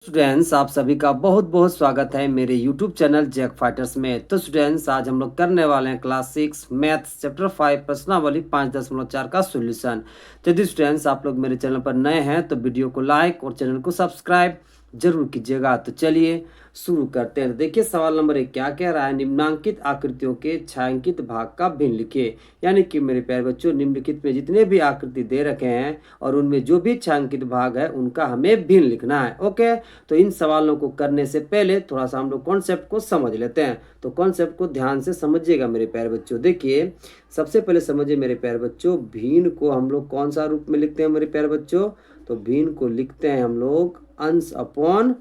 Students, आप सभी का बहुत बहुत स्वागत है मेरे यूट्यूब चैनल जैक फाइटर्स में। तो स्टूडेंट्स, आज हम लोग करने वाले हैं क्लास 6 मैथ्स चैप्टर 5 प्रश्नावली 5.4 का सॉल्यूशन। यदि स्टूडेंट्स आप लोग मेरे चैनल पर नए हैं तो वीडियो को लाइक और चैनल को सब्सक्राइब जरूर कीजिएगा। तो चलिए शुरू करते हैं। देखिए सवाल नंबर 1 क्या कह रहा है, निम्नांकित आकृतियों के छायांकित भाग का भिन्न लिखिए। यानी कि मेरे प्यारे बच्चों, निम्नलिखित में जितने भी आकृति दे रखे हैं और उनमें जो भी छायांकित भाग है उनका हमें भिन्न लिखना है। ओके, तो इन सवालों को करने से पहले थोड़ा सा हम लोग कॉन्सेप्ट को समझ लेते हैं। तो कॉन्सेप्ट को ध्यान से समझिएगा मेरे प्यारे बच्चों। देखिए सबसे पहले समझिए मेरे प्यारे बच्चों, भिन्न को हम लोग कौन सा रूप में लिखते हैं मेरे प्यारे बच्चों? तो भिन्न को लिखते हैं हम लोग अंश अपॉन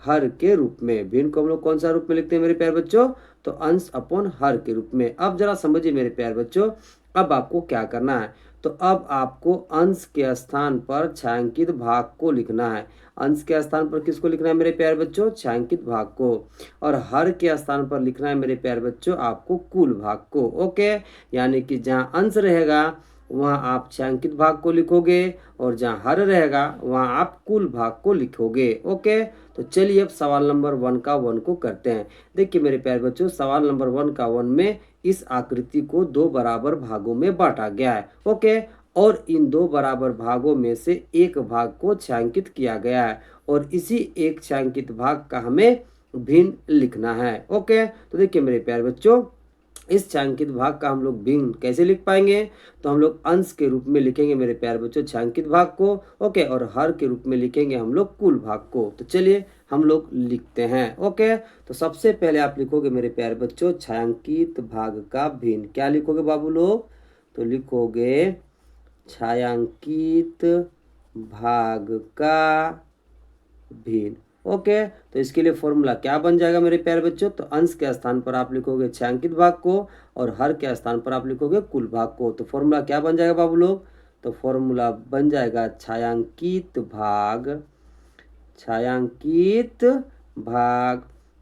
हर के रूप में। भिन्न को हम लोग कौन सा रूप में लिखते हैं मेरे प्यारे बच्चों? तो अंश अपॉन हर के रूप में। अब जरा समझिए मेरे प्यारे बच्चों, अब आपको क्या करना है। तो अब आपको अंश के स्थान पर छायांकित भाग को लिखना है। अंश के स्थान पर किसको लिखना है मेरे प्यारे बच्चों? छायांकित भाग को। और हर के स्थान पर लिखना है मेरे प्यारे बच्चों आपको कुल भाग को। ओके, यानी कि जहाँ अंश रहेगा वहाँ आप छायांकित भाग को लिखोगे और जहाँ हर रहेगा वहाँ आप कुल भाग को लिखोगे। ओके, तो चलिए अब सवाल नंबर 1 का 1 को करते हैं। देखिए मेरे प्यारे बच्चों, सवाल नंबर 1 का 1 में इस आकृति को दो बराबर भागों में बांटा गया है। ओके, और इन दो बराबर भागों में से एक भाग को छायांकित किया गया है और इसी एक छायांकित भाग का हमें भिन्न लिखना है। ओके, तो देखिए मेरे प्यारे बच्चों, इस छायांकित भाग का हम लोग भिन्न कैसे लिख पाएंगे? तो हम लोग अंश के रूप में लिखेंगे मेरे प्यारे बच्चों छायांकित भाग को। ओके, और हर के रूप में लिखेंगे हम लोग कुल भाग को। तो चलिए हम लोग लिखते हैं। ओके, तो सबसे पहले आप लिखोगे मेरे प्यारे बच्चों छायांकित भाग का भिन्न। क्या लिखोगे बाबू लोग? तो लिखोगे छायांकित भाग का भिन्न। ओके, तो इसके लिए फॉर्मूला क्या बन जाएगा मेरे प्यारे बच्चों? तो अंश के स्थान पर आप लिखोगे छायांकित भाग को और हर के स्थान पर आप लिखोगे कुल भाग को। तो फॉर्मूला क्या बन जाएगा बाबू लोग? तो फॉर्मूला बन जाएगा छायांकित भाग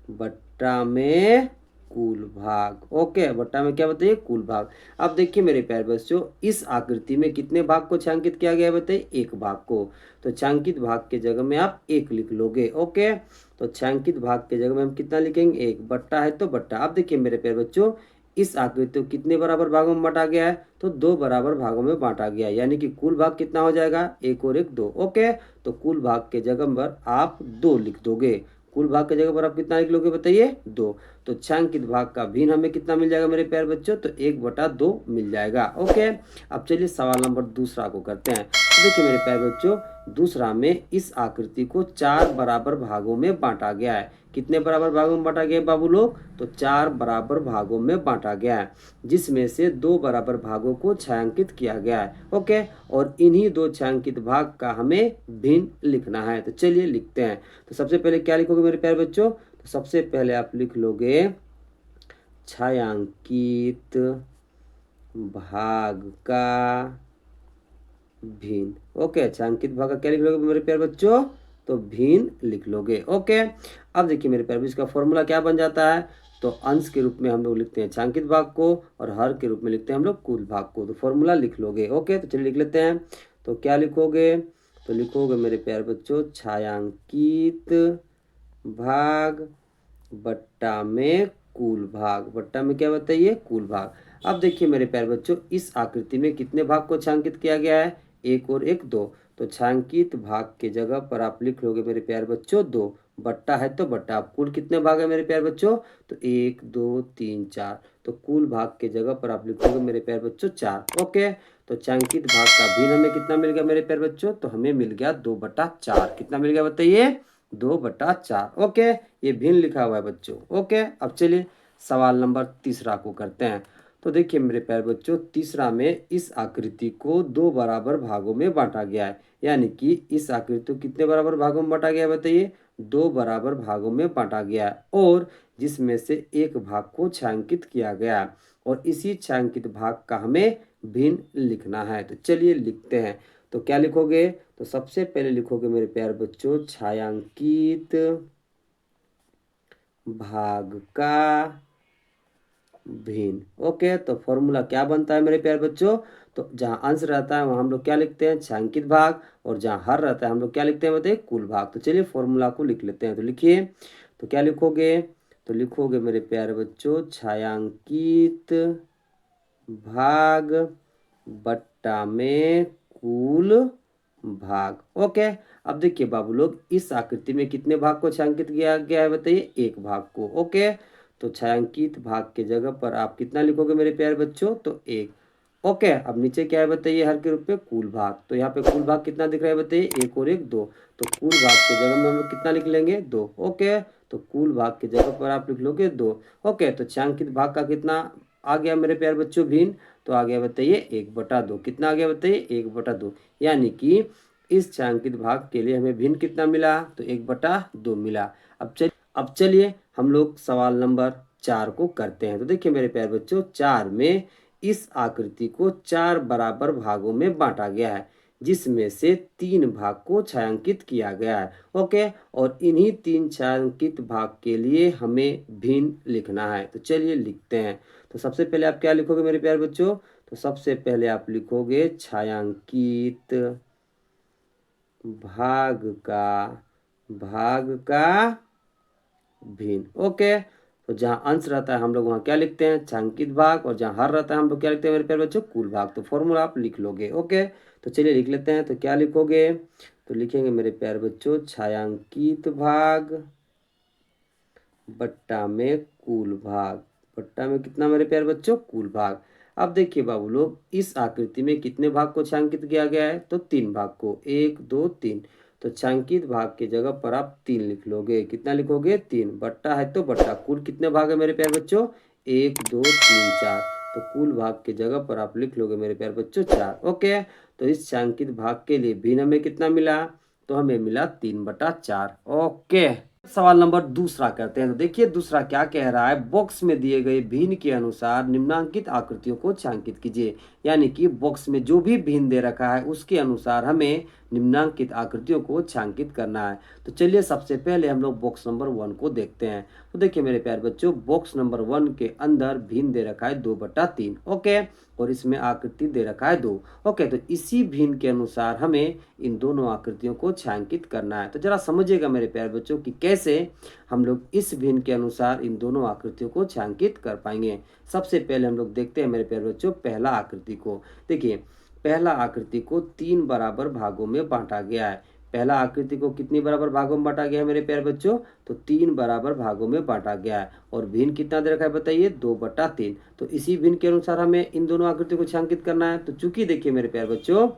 बट्टा में कुल भाग। ओके, बट्टा में क्या बताइए? कुल भाग। अब देखिए मेरे प्यारे बच्चों, इस आकृति में कितने भाग को छायांकित किया गया है बताइए? एक भाग को। तो छायांकित भाग के जगह में आप एक लिख लोगे। ओके, तो छायांकित भाग के जगह में हम कितना लिखेंगे? एक। बट्टा है तो बट्टा। अब देखिए मेरे प्यारे बच्चों, इस आकृति को कितने बराबर भागों में बांटा गया है? तो दो बराबर भागों में बांटा गया है, यानी कि कुल भाग कितना हो जाएगा? एक और एक दो। ओके, तो कुल भाग के जगह पर आप दो लिख दोगे। कुल भाग के जगह पर आप कितना लिख लोगे बताइए? दो। तो छायांकित भाग का भिन्न हमें कितना मिल जाएगा मेरे प्यारे बच्चों? तो 1/2 मिल जाएगा। ओके, अब चलिए सवाल नंबर दूसरा को करते हैं। तो देखिए मेरे प्यारे बच्चों, दूसरा में इस आकृति को 4 बराबर भागों में बांटा गया है। कितने बराबर भागों में बांटा गया है बाबू लोग? तो 4 बराबर भागों में बांटा गया है, जिसमें से 2 बराबर भागों को छायांकित किया गया है। ओके, और इन्हीं 2 छायांकित भाग का हमें भिन्न लिखना है। तो चलिए लिखते हैं। तो सबसे पहले क्या लिखोगे मेरे प्यारे बच्चों? तो सबसे पहले आप लिख लोगे छायांकित भाग का भिन्न। ओके, छायांकित भाग का क्या लिख लोगे मेरे प्यारे बच्चों? तो भिन्न लिख लोगे। ओके, अब देखिए मेरे प्यारे बच्चों, इसका फॉर्मूला क्या बन जाता है? तो अंश के रूप में हम लोग लिखते हैं छायांकित भाग को और हर के रूप में लिखते हैं हम लोग कुल भाग को। तो फॉर्मूला लिख लोगे। ओके, तो चलिए लिख लेते हैं। तो क्या लिखोगे? तो लिखोगे मेरे प्यारे बच्चों छायांकित भाग बट्टा में कुल भाग। बट्टा में क्या बताइए? कुल भाग। अब देखिए मेरे प्यारे बच्चों, इस आकृति में कितने भाग को छायांकित किया गया है? एक और एक दो। तो छायांकित भाग के जगह पर आप लिख लोगे मेरे प्यारे बच्चों दो। बट्टा है तो बट्टा। अब कुल कितने भाग है मेरे प्यारे बच्चों? तो 1 2 3 4। तो कुल भाग के जगह पर आप लिखोगे मेरे प्यारे बच्चों 4। ओके, तो छायांकित भाग का भिन्न हमें कितना मिल गया मेरे प्यारे बच्चों? तो हमें मिल गया 2/4। कितना मिल गया बताइए? 2/4। ओके, ये भिन्न लिखा हुआ है बच्चों। ओके, अब चलिए सवाल नंबर तीसरा को करते हैं। तो देखिए मेरे प्यारे बच्चों, तीसरा में इस आकृति को दो बराबर भागों में बांटा गया है। यानी कि इस आकृति को कितने बराबर भागों में बांटा गया है बताइए? दो बराबर भागों में बांटा गया है, और जिसमें से एक भाग को छायांकित किया गया है और इसी छायांकित भाग का हमें भिन्न लिखना है। तो चलिए लिखते हैं। तो क्या लिखोगे? तो सबसे पहले लिखोगे मेरे प्यारे बच्चों छायांकित भाग का भिन्न। ओके, तो फॉर्मूला क्या बनता है मेरे प्यारे बच्चों? तो जहाँ अंश रहता है वहाँ हम लोग क्या लिखते हैं? छायांकित भाग। और जहाँ हर रहता है हम लोग क्या लिखते हैं बताइए? कुल भाग। तो चलिए फॉर्मूला को लिख लेते हैं। तो लिखिए, तो क्या लिखोगे? तो लिखोगे मेरे प्यारे बच्चों, छायांकित भाग बट्टा में कुल भाग। ओके, अब देखिए बाबू लोग, इस आकृति में कितने भाग को छायांकित किया गया है बताइए? एक भाग को। ओके, तो छायांकित भाग के जगह पर आप कितना लिखोगे मेरे प्यारे बच्चों? तो एक। ओके, अब नीचे क्या है बताइए? हर के रूप में कुल भाग। तो यहाँ पे कुल भाग कितना दिख रहा है बताइए? एक और एक दो। तो कुल भाग के जगह में हम लोग कितना लिख लेंगे? दो। ओके, तो कुल भाग के जगह पर आप लिख लोगे दो। ओके, तो छायांकित भाग का कितना आ गया मेरे प्यारे बच्चों? भिन्न। तो आ गया बताइए 1/2। कितना आ गया बताइए? 1/2। यानी कि इस छायांकित भाग के लिए हमें भिन्न कितना मिला? तो 1/2 मिला। अब चलिए हम लोग सवाल नंबर 4 को करते हैं। तो देखिए मेरे प्यारे बच्चों, 4 में इस आकृति को 4 बराबर भागों में बांटा गया है, जिसमें से 3 भाग को छायांकित किया गया है। ओके, और इन्हीं 3 छायांकित भाग के लिए हमें भिन्न लिखना है। तो चलिए लिखते हैं। तो सबसे पहले आप क्या लिखोगे मेरे प्यारे बच्चों? तो सबसे पहले आप लिखोगे छायांकित भाग का भिन्न। ओके, तो जहाँ अंश रहता है हम लोग वहाँ क्या लिखते हैं? छायांकित भाग। और जहाँ हर रहता है हम लोग क्या लिखते हैं मेरे प्यारे बच्चों? कुल भाग। तो फॉर्मूला आप लिख लोगे। ओके, तो चलिए लिख लेते हैं। तो क्या लिखोगे? तो लिखेंगे मेरे प्यारे बच्चों, छायांकित भाग बट्टा में कुल भाग। बट्टा में कितना मेरे प्यारे बच्चों? कुल भाग। अब देखिए बाबू लोग, इस आकृति में कितने भाग को छायांकित किया गया है? तो 3 भाग को। 1 2 3। तो छायांकित भाग के जगह पर आप 3 लिख लोगे। कितना लिखोगे? 3। बट्टा है तो बट्टा। कुल कितने भाग है मेरे प्यारे बच्चों? 1 2 3 4। तो कुल भाग के जगह पर आप लिख लोगे मेरे प्यारे बच्चों 4। ओके, तो इस छायांकित भाग के लिए भिन्न हमें कितना मिला? तो हमें मिला 3/4। ओके, सवाल नंबर दूसरा करते हैं। तो देखिए दूसरा क्या कह रहा है? बॉक्स में दिए गए भिन्न के अनुसार निम्नांकित आकृतियों को छायांकित कीजिए। यानी कि बॉक्स में जो भी भिन्न दे रखा है उसके अनुसार हमें निम्नांकित आकृतियों को छायांकित करना है। तो चलिए सबसे पहले हम लोग बॉक्स नंबर 1 को देखते हैं। तो देखिए मेरे प्यारे बच्चों, बॉक्स नंबर 1 के अंदर भिन्न दे रखा है 2/3। ओके, और इसमें आकृति दे रखा है 2। ओके, तो इसी भिन्न के अनुसार हमें इन दोनों आकृतियों को छायांकित करना है। तो जरा समझिएगा मेरे प्यारे बच्चों कि कैसे हम लोग इस भिन्न के अनुसार इन दोनों आकृतियों को छायांकित कर पाएंगे। सबसे पहले हम लोग देखते हैं मेरे प्यारे बच्चों पहला आकृति को। देखिए, पहला आकृति को 3 बराबर भागों में बांटा गया है। पहला आकृति को कितनी बराबर भागों में बांटा गया है मेरे प्यारे बच्चों? तो 3 बराबर भागों में बांटा गया है। और भिन्न कितना दे रखा है बताइए? 2/3। तो इसी भिन्न के अनुसार हमें इन दोनों आकृतियों को छायांकित करना है। तो चूंकि देखिए मेरे प्यारे बच्चों,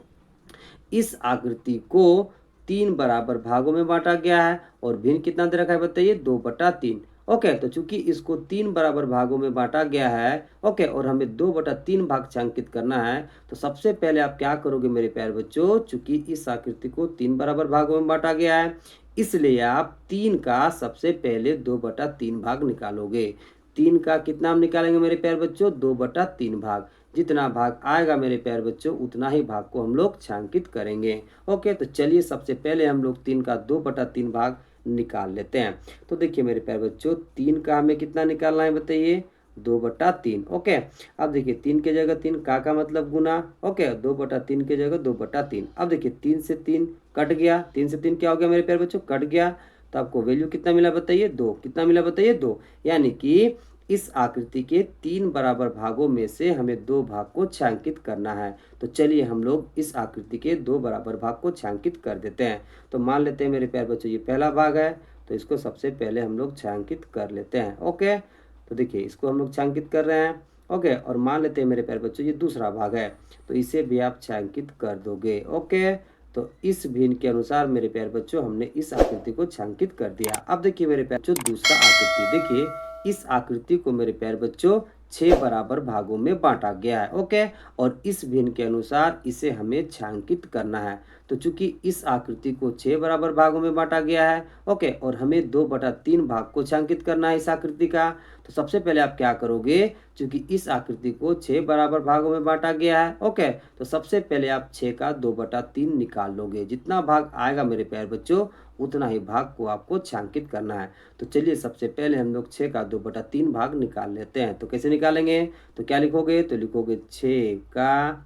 इस आकृति को 3 बराबर भागों में बांटा गया है और भिन्न कितना दे रखा है बताइए? 2/3। ओके, तो चूंकि इसको 3 बराबर भागों में बांटा गया है, ओके, और हमें 2/3 भाग छायांकित करना है, तो सबसे पहले आप क्या करोगे मेरे प्यारे बच्चों? चूंकि इस आकृति को 3 बराबर भागों में बांटा गया है, इसलिए आप 3 का सबसे पहले 2/3 भाग निकालोगे। 3 का कितना हम निकालेंगे मेरे प्यारे बच्चों? 2/3 भाग। जितना भाग आएगा मेरे प्यारे बच्चों, उतना ही भाग को हम लोग छायांकित करेंगे। ओके, तो चलिए सबसे पहले हम लोग 3 का 2/3 भाग निकाल लेते हैं। तो देखिए मेरे प्यारे बच्चों, 3 का हमें कितना निकालना है बताइए? 2/3। ओके, अब देखिए 3 के जगह 3 का मतलब गुना। ओके, 2/3 के जगह 2/3। अब देखिए 3 से 3 कट गया। 3 से 3 क्या हो गया मेरे प्यारे बच्चों? कट गया। तो आपको वैल्यू कितना मिला बताइए? 2। कितना मिला बताइए? 2। यानी कि इस आकृति के 3 बराबर भागों में से हमें 2 भाग को छायांकित करना है। तो चलिए हम लोग इस आकृति के 2 बराबर भाग को छायांकित कर देते हैं। तो मान लेते हैं मेरे प्यारे बच्चों, ये पहला भाग है, तो इसको सबसे पहले हम लोग छायांकित कर लेते हैं। ओके, तो देखिए इसको हम लोग छायांकित कर रहे हैं। ओके, और मान लेते हैं मेरे प्यारे बच्चों, ये दूसरा भाग है, तो इसे भी आप छायांकित कर दोगे। ओके, तो इस भिन्न के अनुसार मेरे प्यारे बच्चों हमने इस आकृति को छायांकित कर दिया। अब देखिए मेरे प्यारे बच्चों, दूसरा आकृति देखिए, इस आकृति को मेरे प्यारे बच्चों 6 बराबर भागों में बांटा गया है। ओके, और इस भिन्न के अनुसार इसे हमें छायांकित करना है। तो चूंकि इस आकृति को 6 बराबर भागों में बांटा गया है, ओके, और हमें 2/3 भाग को छायांकित करना है इस आकृति का, तो सबसे पहले आप क्या करोगे, क्योंकि इस आकृति को 6 बराबर भागों में बांटा गया है। ओके, तो सबसे पहले आप 6 का 2/3 निकाल लोगे। जितना भाग आएगा मेरे प्यारे बच्चों, उतना ही भाग को आपको छांकित करना है। तो चलिए सबसे पहले हम लोग 6 का 2/3 भाग निकाल लेते हैं। तो कैसे निकालेंगे, तो क्या लिखोगे, तो लिखोगे 6 का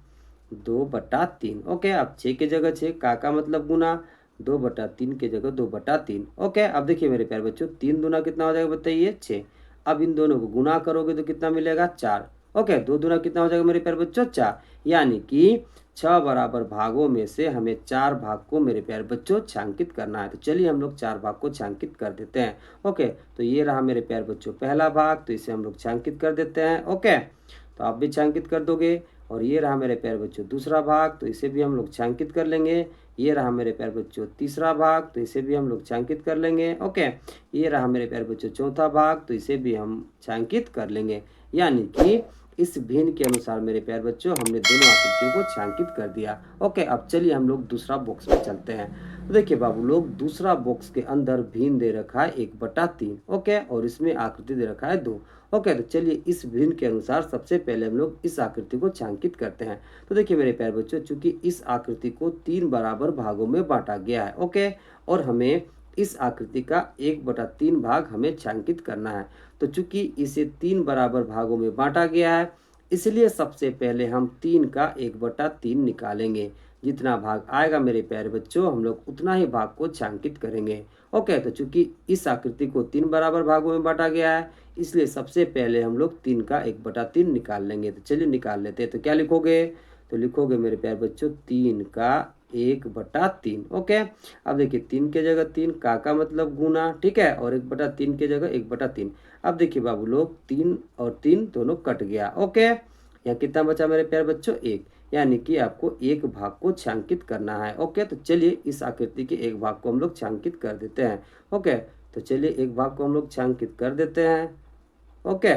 2/3। ओके, अब 6 की जगह 6, का मतलब गुना, 2/3 की जगह 2/3। ओके, अब देखिए मेरे प्यारे बच्चों, 3 दूना कितना हो जाएगा बताइए, 6। अब इन दोनों को गुना करोगे तो कितना मिलेगा, 4। ओके, 2 दूना कितना हो जाएगा मेरे प्यारे बच्चों, 4। यानी कि 6 बराबर भागों में से हमें 4 भाग को मेरे प्यारे बच्चों छांकित करना है। तो चलिए हम लोग 4 भाग को छांकित कर देते हैं। ओके, तो ये रहा मेरे प्यारे बच्चों पहला भाग, तो इसे हम लोग छांकित कर देते हैं। ओके, तो आप भी छांकित कर दोगे। और ये रहा मेरे प्यारे बच्चों दूसरा भाग, तो इसे भी हम लोग छांकित कर लेंगे। ये रहा मेरे प्यारे बच्चों तीसरा भाग, तो इसे भी हम लोग छांकित कर लेंगे। ओके, ये रहा मेरे प्यारे बच्चों चौथा भाग, तो इसे भी हम छांकित कर लेंगे। यानी कि इस भिन्न के अनुसार मेरे प्यारे बच्चों हमने दोनों आकृतियों को छांकित कर दिया। ओके, अब चलिए हम लोग दूसरा बॉक्स में चलते हैं। तो देखिए बाबू लोग, दूसरा बॉक्स के अंदर भिन्न दे रखा है 1/3। ओके, और इसमें आकृति दे रखा है 2। ओके, तो चलिए इस भिन्न के अनुसार सबसे पहले हम लोग इस आकृति को छांकित करते हैं। तो देखिए मेरे प्यारे बच्चों, चूंकि इस आकृति को 3 बराबर भागों में बांटा गया है। ओके, और हमें इस आकृति का 1/3 भाग हमें छांकित करना है। तो चूंकि इसे 3 बराबर भागों में बांटा गया है, इसलिए सबसे पहले हम 3 का 1/3 निकालेंगे। जितना भाग आएगा मेरे प्यारे बच्चों, हम लोग उतना ही भाग को छांकित करेंगे। ओके, तो चूंकि इस आकृति को 3 बराबर भागों में बांटा गया है, इसलिए सबसे पहले हम लोग 3 का 1/3 निकाल लेंगे। तो चलिए निकाल लेते हैं। तो क्या लिखोगे, तो लिखोगे मेरे प्यारे बच्चों 3 का 1/3। ओके, अब देखिए 3 के जगह 3, का मतलब गुना, ठीक है, और 1/3 के जगह 1/3। अब देखिए बाबू लोग, 3 और 3 दोनों कट गया। ओके, यहाँ कितना बचा मेरे प्यारे बच्चों, 1। यानी कि आपको एक भाग को छांकित करना है। ओके, तो चलिए इस आकृति के एक भाग को हम लोग छांकित कर देते हैं। ओके, तो चलिए एक भाग को हम लोग छांकित कर देते हैं। ओके,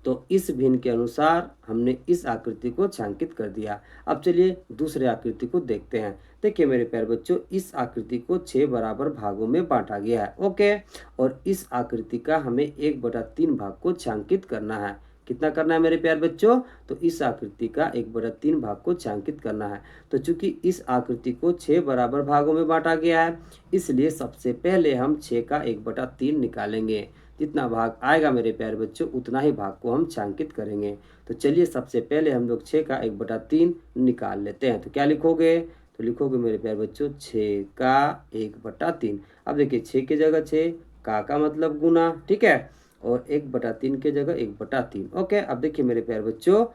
तो इस भिन्न के अनुसार हमने इस आकृति को छांकित कर दिया। अब चलिए दूसरे आकृति को देखते हैं। देखिए मेरे प्यारे बच्चों, इस आकृति को 6 बराबर भागों में बांटा गया है। ओके, और इस आकृति का हमें 1/3 भाग को छांकित करना है। कितना करना है मेरे प्यारे बच्चों, तो इस आकृति का 1/3 भाग को छांकित करना है। तो चूंकि इस आकृति को 6 बराबर भागों में बांटा गया है, इसलिए सबसे पहले हम 6 का 1/3 निकालेंगे। जितना भाग आएगा मेरे प्यारे बच्चों, उतना ही भाग को हम छांकित करेंगे। तो चलिए सबसे पहले हम लोग 6 का 1/3 निकाल लेते हैं। तो क्या लिखोगे, तो लिखोगे मेरे प्यारे बच्चों 6 का 1/3। अब देखिए 6 की जगह 6, का मतलब गुना, ठीक है, और 1/3 की जगह 1/3। ओके, अब देखिए मेरे प्यारे बच्चों,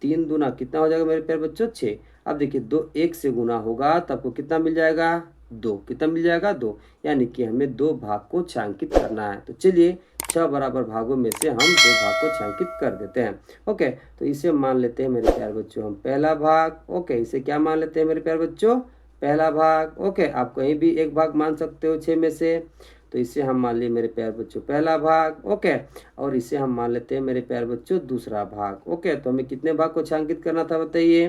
3 दूना कितना हो जाएगा मेरे प्यारे बच्चों, 6। अब देखिए 2 1 से गुना होगा तो आपको कितना मिल जाएगा, 2। कितना मिल जाएगा, 2। यानी कि हमें 2 भाग को छांकित करना है। तो चलिए 6 बराबर भागों में से हम 2 भाग को छांकित कर देते हैं। ओके, तो इसे मान लेते हैं मेरे प्यारे बच्चों हम पहला भाग। ओके, इसे क्या मान लेते हैं मेरे प्यारे बच्चों, पहला भाग। ओके, आप कहीं भी एक भाग मान सकते हो 6 में से। तो इसे हम मान लिए मेरे प्यारे बच्चों पहला भाग। ओके, और इसे हम मान लेते हैं मेरे प्यारे बच्चों दूसरा भाग। ओके, तो हमें कितने भाग को छांकित करना था बताइए,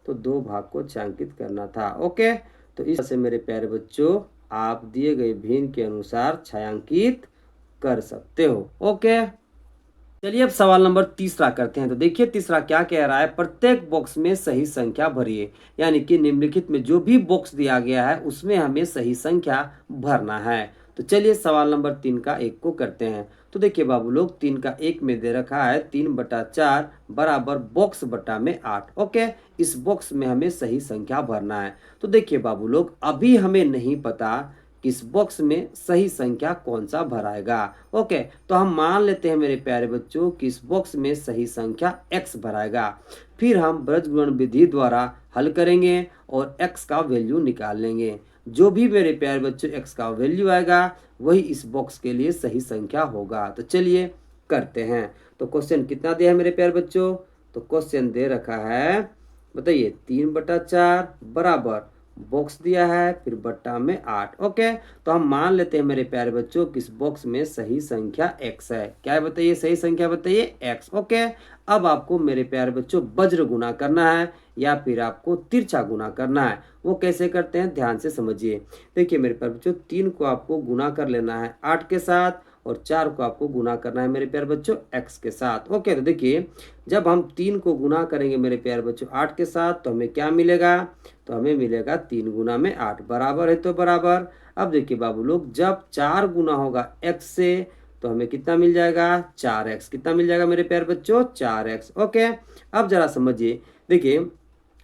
तो 2 भाग को छांकित करना था। ओके, तो इस तरह से मेरे प्यारे बच्चों आप दिए गए भिन्न के अनुसार छायांकित कर सकते हो। ओके, चलिए अब सवाल नंबर तीसरा करते हैं। तो देखिए तीसरा क्या कह रहा है, प्रत्येक बॉक्स में सही संख्या भरिए। यानी कि निम्नलिखित में जो भी बॉक्स दिया गया है उसमें हमें सही संख्या भरना है। तो चलिए सवाल नंबर 3 का 1 को करते हैं। तो देखिए बाबू लोग, 3 का 1 में दे रखा है 3/4 बराबर बॉक्स बटा में 8। ओके, इस बॉक्स में हमें सही संख्या भरना है। तो देखिए बाबू लोग, अभी हमें नहीं पता किस बॉक्स में सही संख्या कौन सा भराएगा। ओके, तो हम मान लेते हैं मेरे प्यारे बच्चों कि इस बॉक्स में सही संख्या x भराएगा। फिर हम बृहज्गुणन विधि द्वारा हल करेंगे और x का वैल्यू निकाल लेंगे। जो भी मेरे प्यारे बच्चों x का वैल्यू आएगा वही इस बॉक्स के लिए सही संख्या होगा। तो चलिए करते हैं। तो क्वेश्चन कितना दिया है मेरे प्यारे बच्चों, तो क्वेश्चन दे रखा है, बताइए 3/4 बराबर बॉक्स दिया है, फिर बट्टा में 8। ओके, तो हम मान लेते हैं मेरे प्यारे बच्चों कि इस बॉक्स में सही संख्या x है। क्या है बताइए, सही संख्या बताइए x। ओके, अब आपको मेरे प्यारे बच्चों वज्र गुना करना है या फिर आपको तिरछा गुना करना है। वो कैसे करते हैं ध्यान से समझिए। देखिए मेरे प्यारे बच्चों, 3 को आपको गुना कर लेना है 8 के साथ और 4 को आपको गुना करना है मेरे प्यारे बच्चों x के साथ। ओके, तो देखिए जब हम 3 को गुना करेंगे मेरे प्यारे बच्चों 8 के साथ तो हमें क्या मिलेगा, तो हमें मिलेगा 3 गुना में 8, बराबर है तो बराबर। अब देखिए बाबू लोग, जब 4 गुना होगा x से तो हमें कितना मिल जाएगा, 4x। कितना मिल जाएगा मेरे प्यारे बच्चों, 4x। ओके, अब जरा समझिए, देखिए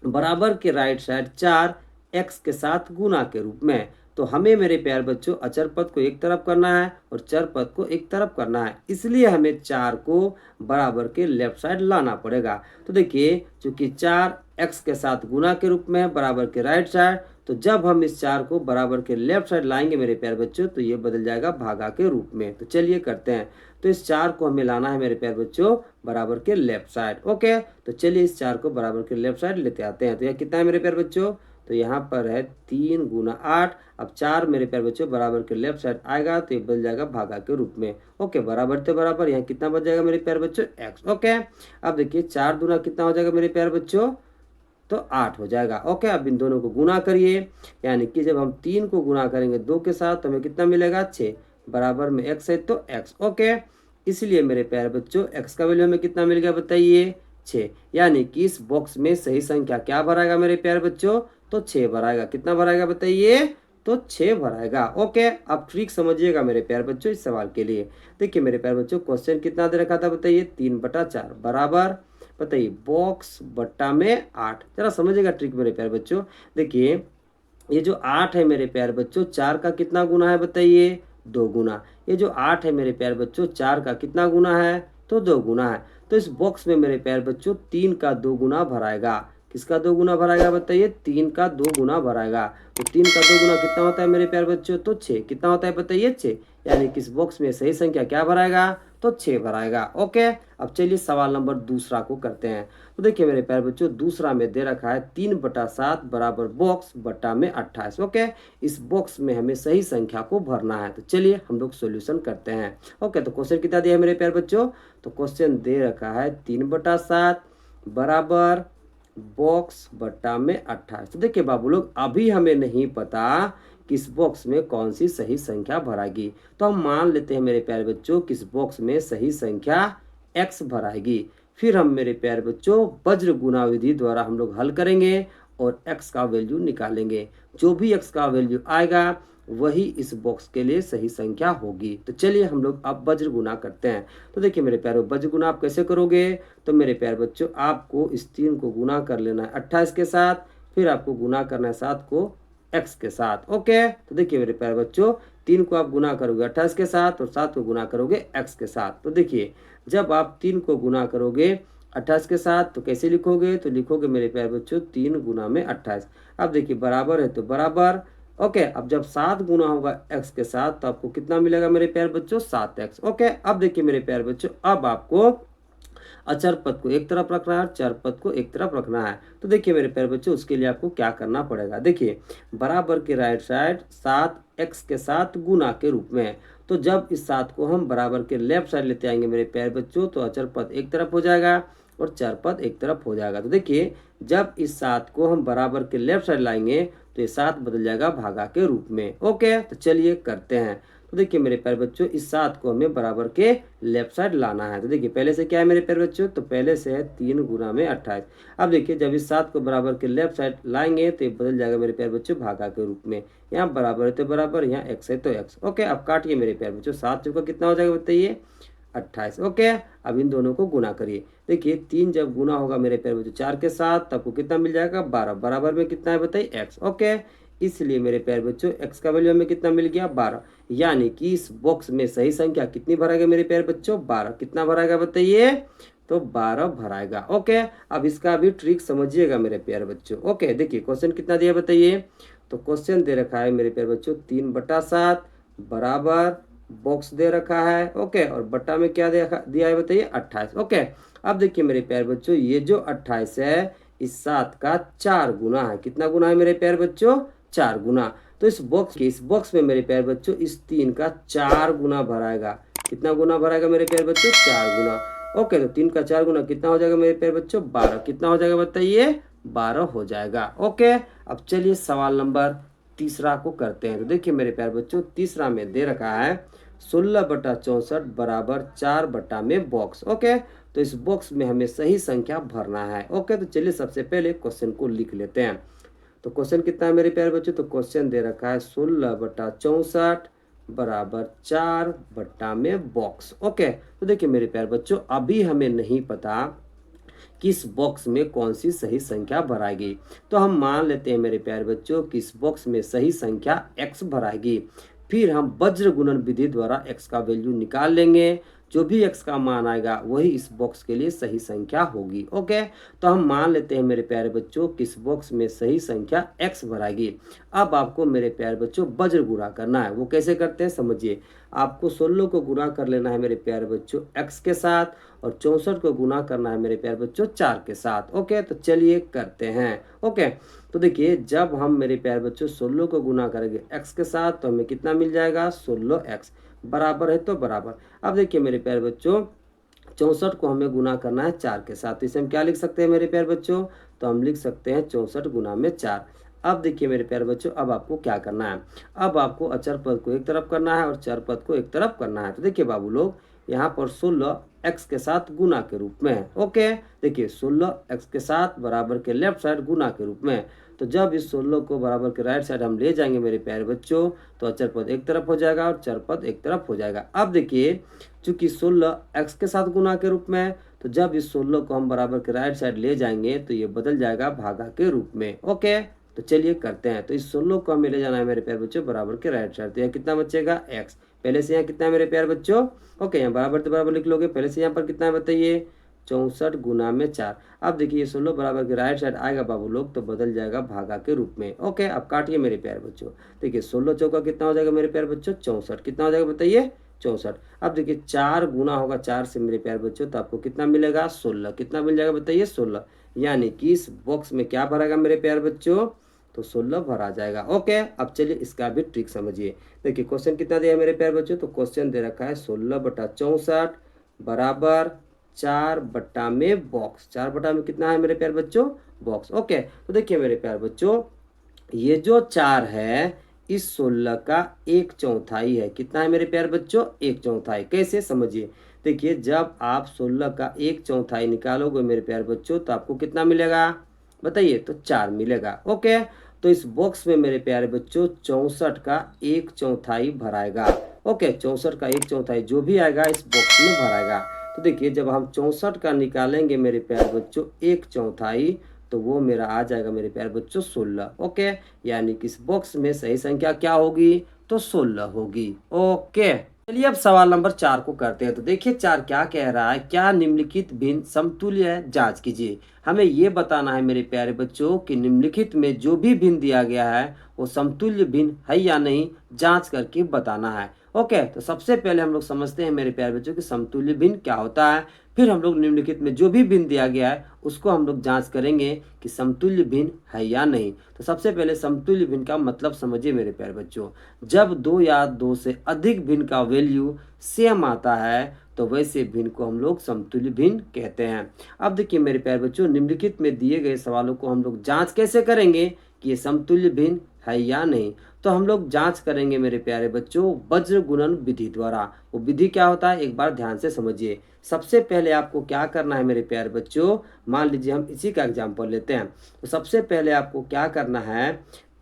बराबर के राइट साइड 4x के साथ गुना के रूप में, तो हमें मेरे प्यारे बच्चों अचर पद को एक तरफ करना है और चर पद को एक तरफ करना है, इसलिए हमें 4 को बराबर के लेफ्ट साइड लाना पड़ेगा। तो देखिए चूंकि 4x के साथ गुना के रूप में है बराबर के राइट साइड, तो जब हम इस 4 को बराबर के लेफ्ट साइड लाएंगे मेरे प्यारे बच्चों तो ये बदल जाएगा भागा के रूप में। तो चलिए करते हैं। तो इस 4 को हमें लाना है मेरे प्यारे बच्चों बराबर के लेफ्ट साइड। ओके, तो चलिए इस 4 को बराबर के लेफ्ट साइड लेते आते हैं। तो यह कितना है मेरे प्यारे बच्चों, तो यहाँ पर है 3 गुना 8। अब 4 मेरे प्यारे बच्चों बराबर के लेफ्ट साइड आएगा तो ये बदल जाएगा भागा के रूप में। ओके, बराबर तो बराबर, यहाँ कितना बच जाएगा मेरे प्यारे बच्चों, x। ओके, अब देखिए 4 दूना कितना हो जाएगा मेरे प्यारे बच्चों, तो 8 हो जाएगा। ओके, अब इन दोनों को गुना करिए, यानी कि जब हम 3 को गुना करेंगे 2 के साथ तो हमें कितना मिलेगा, 6, बराबर में x है तो x। ओके, इसलिए मेरे प्यारे बच्चों x का वैल्यू हमें कितना मिल गया बताइए, 6। यानी कि इस बॉक्स में सही संख्या क्या भराएगा मेरे प्यारे बच्चों, तो 6 भराएगा। कितना भराएगा बताइए, तो 6 भराएगा। ओके, अब ट्रिक समझिएगा मेरे प्यारे बच्चों इस सवाल के लिए। देखिए मेरे प्यारे बच्चों क्वेश्चन कितना दे रखा था बताइए, 3/4 बराबर बताइए बॉक्स बट्टा में 8। जरा समझिएगा ट्रिक मेरे प्यारे बच्चों। देखिए ये जो 8 है मेरे प्यारे बच्चों 4 का कितना गुना है बताइए, 2 गुना। ये जो 8 है मेरे प्यारे बच्चों 4 का कितना गुना है, तो 2 गुना है। तो इस बॉक्स में मेरे प्यारे बच्चों 3 का 2 गुना भराएगा। किसका 2 गुना भराएगा बताइए, 3 का 2 गुना भराएगा। तो 3 का 2 गुना कितना होता है मेरे प्यारे बच्चों, तो 6। कितना होता है बताइए, 6। यानी कि इस बॉक्स में सही संख्या क्या भराएगा, तो 6 भराएगा। ओके, अब चलिए सवाल नंबर दूसरा को करते हैं। तो देखिए मेरे प्यारे बच्चों दूसरा में दे रखा है 3/7 बराबर बॉक्स बट्टा में 28। ओके, इस बॉक्स में हमें सही संख्या को भरना है। तो चलिए हम लोग सॉल्यूशन करते हैं। ओके, तो क्वेश्चन कितना दिया है मेरे प्यारे बच्चों, तो क्वेश्चन दे रखा है 3/7 बराबर बॉक्स बट्टा में 28। तो देखिए बाबू लोग अभी हमें नहीं पता कि इस बॉक्स में कौन सी सही संख्या भराएगी, तो हम मान लेते हैं मेरे प्यारे बच्चों कि इस बॉक्स में सही संख्या x भराएगी। फिर हम मेरे प्यारे बच्चों वज्र गुना विधि द्वारा हम लोग हल करेंगे और x का वैल्यू निकालेंगे। जो भी x का वैल्यू आएगा वही इस बॉक्स के लिए सही संख्या होगी। तो चलिए हम लोग अब वज्र गुना करते हैं। तो देखिए मेरे प्यारे वज्र गुना आप कैसे करोगे, तो मेरे प्यारे बच्चों आपको इस 3 को गुना कर लेना है 28 के साथ, फिर आपको गुना करना है 7 को x के साथ। ओके, तो देखिए मेरे प्यारे बच्चों 3 को आप गुना करोगे 28 के साथ और 7 को गुना करोगे x के साथ। तो देखिए जब आप 3 को गुना करोगे 28 के साथ तो कैसे लिखोगे, तो लिखोगे मेरे प्यारे बच्चों 3 गुना में 28। अब देखिए बराबर है तो बराबर। ओके, अब जब 7 गुना होगा x के साथ तो आपको कितना मिलेगा मेरे प्यारे बच्चों, 7x। ओके, अब देखिए मेरे प्यारे बच्चों अब आपको अचर पद को एक तरफ रखना है, चर पद को एक तरफ रखना है। तो देखिए मेरे प्यारे बच्चों उसके लिए आपको क्या करना पड़ेगा, देखिए बराबर के राइट साइड 7x के साथ गुना के रूप में। तो जब इस 7 को हम बराबर के लेफ्ट साइड लेते आएंगे मेरे प्यारे बच्चों तो अचर पद एक तरफ हो जाएगा और चर पद एक तरफ हो जाएगा। तो देखिए जब इस 7 को हम बराबर के लेफ्ट साइड लाएंगे तो ये 7 बदल जाएगा भागा के रूप में। ओके, तो चलिए करते हैं। तो देखिए मेरे प्यारे बच्चों इस 7 को हमें बराबर के लेफ्ट साइड लाना है। तो देखिए पहले से क्या है मेरे प्यारे बच्चों, तो पहले से है 3 गुना में 28। अब देखिए जब इस 7 को बराबर के लेफ्ट साइड लाएंगे तो ये बदल जाएगा मेरे प्यारे बच्चों भागा के रूप में। यहाँ बराबर है तो बराबर, यहाँ x है तो x। ओके, अब काटिए मेरे प्यारे बच्चों, 7 चौका कितना हो जाएगा बताइए, 28। ओके, अब इन दोनों को गुना करिए। देखिए 3 जब गुना होगा मेरे प्यारे बच्चों 4 के साथ तब आपको कितना मिल जाएगा, 12। बराबर में कितना है बताइए, x। ओके, इसलिए मेरे प्यारे बच्चों x का वैल्यू हमें कितना मिल गया, 12। यानी कि इस बॉक्स में सही संख्या कितनी भराएगा मेरे प्यारे बच्चों, 12। कितना भराएगा बताइए, तो 12 भराएगा। ओके, अब इसका भी ट्रिक समझिएगा मेरे प्यारे बच्चों। ओके, देखिए क्वेश्चन कितना दिया बताइए, तो क्वेश्चन दे रखा है मेरे प्यारे बच्चों 3/7 बराबर बॉक्स दे रखा है। ओके, और बट्टा में क्या दिया है बताइए, 28। ओके, अब देखिए मेरे प्यारे बच्चों ये जो 28 है इस 7 का 4 गुना है। कितना गुना है मेरे प्यारे बच्चों, 4 गुना। तो इस बॉक्स में मेरे प्यारे बच्चों इस 3 का 4 गुना भराएगा। कितना गुना भराएगा मेरे प्यारे बच्चों, 4 गुना। ओके, तो 3 का 4 गुना कितना हो जाएगा मेरे प्यारे बच्चों, 12। कितना हो जाएगा बताइए, 12 हो जाएगा। ओके, अब चलिए सवाल नंबर तीसरा को करते हैं। तो देखिए मेरे प्यारे बच्चों तीसरा में दे रखा है 16/64 बराबर 4 में बॉक्स। ओके, तो इस बॉक्स में हमें सही संख्या भरना है। ओके, तो चलिए सबसे पहले क्वेश्चन को लिख लेते हैं। तो क्वेश्चन कितना है मेरे प्यारे बच्चों, तो क्वेश्चन दे रखा है 16/64 बराबर 4 में बॉक्स। ओके, तो देखिए मेरे प्यारे बच्चों, अभी हमें नहीं पता किस बॉक्स में कौन सी सही संख्या भराएगी। तो हम मान लेते हैं मेरे प्यारे बच्चों कि इस बॉक्स में सही संख्या x भराएगी। फिर हम वज्र गुणन विधि द्वारा x का वैल्यू निकाल लेंगे। जो भी x का मान आएगा वही इस बॉक्स के लिए सही संख्या होगी। ओके, तो हम मान लेते हैं मेरे प्यारे बच्चों कि इस बॉक्स में सही संख्या x भराएगी। अब आपको मेरे प्यारे बच्चों वज्र गुणा करना है। वो कैसे करते हैं समझिए। आपको 16 को गुणा कर लेना है मेरे प्यारे बच्चों x के साथ, और 64 को गुना करना है मेरे प्यारे बच्चों 4 के साथ। ओके, तो चलिए करते हैं। ओके, तो देखिए जब हम मेरे प्यारे बच्चों 16 को गुना करेंगे x के साथ तो हमें कितना मिल जाएगा, 16x बराबर है तो बराबर। अब देखिए मेरे प्यारे बच्चों 64 को हमें गुना करना है 4 के साथ, तो इसे हम क्या लिख सकते हैं मेरे प्यारे बच्चों, तो हम लिख सकते हैं 64 गुना में 4। अब देखिए मेरे प्यारे बच्चों, अब आपको क्या करना है, अब आपको अचर पद को एक तरफ करना है और चर पद को एक तरफ करना है। तो देखिए बाबू लोग, यहाँ पर 16 x के साथ गुना के रूप में है। ओके, देखिए 16 x के साथ बराबर के लेफ्ट साइड गुना के रूप में। तो जब इस 16 को बराबर के राइट साइड हम ले जाएंगे मेरे प्यारे बच्चों, तो अचर पद एक तरफ हो जाएगा और चर पद एक तरफ हो जाएगा। अब देखिए चूंकि 16 x के साथ गुना के रूप में है, तो जब इस 16 को हम बराबर के राइट साइड ले जाएंगे तो ये बदल जाएगा भागा के रूप में। ओके, तो चलिए करते हैं। तो इस 16 को हमें ले जाना है मेरे प्यारे बच्चों बराबर के राइट साइड, तो यहाँ कितना बचेगा x। पहले से यहाँ कितना है मेरे प्यारे बच्चों, ओके यहाँ बराबर तो बराबर लिख लोगे। पहले से यहाँ पर कितना है बताइए, 64 गुना में 4। अब देखिए 16 बराबर के राइट साइड आएगा बाबू लोग तो बदल जाएगा भागा के रूप में। ओके, अब काटिए मेरे प्यारे बच्चों। देखिए 16 चौका कितना हो जाएगा मेरे प्यारे बच्चों, 64। कितना हो जाएगा बताइए, 64। अब देखिए 4 गुना होगा 4 से मेरे प्यारे बच्चों, तो आपको कितना मिलेगा, 16। कितना मिल जाएगा बताइए, 16। यानी कि इस बॉक्स में क्या भरेगा मेरे प्यारे बच्चों, तो 16 भरा जाएगा। ओके, अब चलिए इसका भी ट्रिक समझिए। देखिए क्वेश्चन कितना दिया है मेरे प्यारे बच्चों, तो क्वेश्चन दे रखा है 16/64 बराबर 4 में बॉक्स। 4 में कितना है मेरे प्यारे बच्चों, बॉक्स। ओके, तो देखिए मेरे प्यारे बच्चों, ये जो 4 है इस 16 का 1/4 है। कितना है मेरे प्यारे बच्चों, 1/4। कैसे समझिए। देखिए जब आप 16 का 1/4 निकालोगे मेरे प्यारे बच्चों तो आपको कितना मिलेगा बताइए, तो 4 मिलेगा। ओके, तो इस बॉक्स में मेरे प्यारे बच्चों 64 का 1/4 भराएगा। ओके, 64 का 1/4 जो भी आएगा इस बॉक्स में भराएगा। तो देखिए जब हम 64 का निकालेंगे मेरे प्यारे बच्चों 1/4, तो वो मेरा आ जाएगा मेरे प्यारे बच्चों 16। ओके, यानी कि इस बॉक्स में सही संख्या क्या होगी, तो 16 होगी। ओके, चलिए अब सवाल नंबर 4 को करते हैं। तो देखिए 4 क्या कह रहा है, क्या निम्नलिखित भिन्न समतुल्य है, जांच कीजिए। हमें ये बताना है मेरे प्यारे बच्चों कि निम्नलिखित में जो भी भिन्न दिया गया है वो समतुल्य भिन्न है या नहीं, जांच करके बताना है। ओके, तो सबसे पहले हम लोग समझते हैं मेरे प्यारे बच्चों कि समतुल्य भिन्न क्या होता है। फिर हम लोग निम्नलिखित में जो भी भिन्न दिया गया है उसको हम लोग जांच करेंगे कि समतुल्य भिन्न है या नहीं। तो सबसे पहले समतुल्य भिन्न का मतलब समझिए मेरे प्यारे बच्चों। जब दो या दो से अधिक भिन्न का वैल्यू सेम आता है तो वैसे भिन्न को हम लोग समतुल्य भिन्न कहते हैं। अब देखिए मेरे प्यारे बच्चों, निम्नलिखित में दिए गए सवालों को हम लोग जांच कैसे करेंगे कि ये समतुल्य भिन्न है या नहीं। तो हम लोग जांच करेंगे मेरे प्यारे बच्चों वज्र गुणन विधि द्वारा। वो विधि क्या होता है एक बार ध्यान से समझिए। सबसे पहले आपको क्या करना है मेरे प्यारे बच्चों, मान लीजिए हम इसी का एग्जाम्पल लेते हैं। तो सबसे पहले आपको क्या करना है,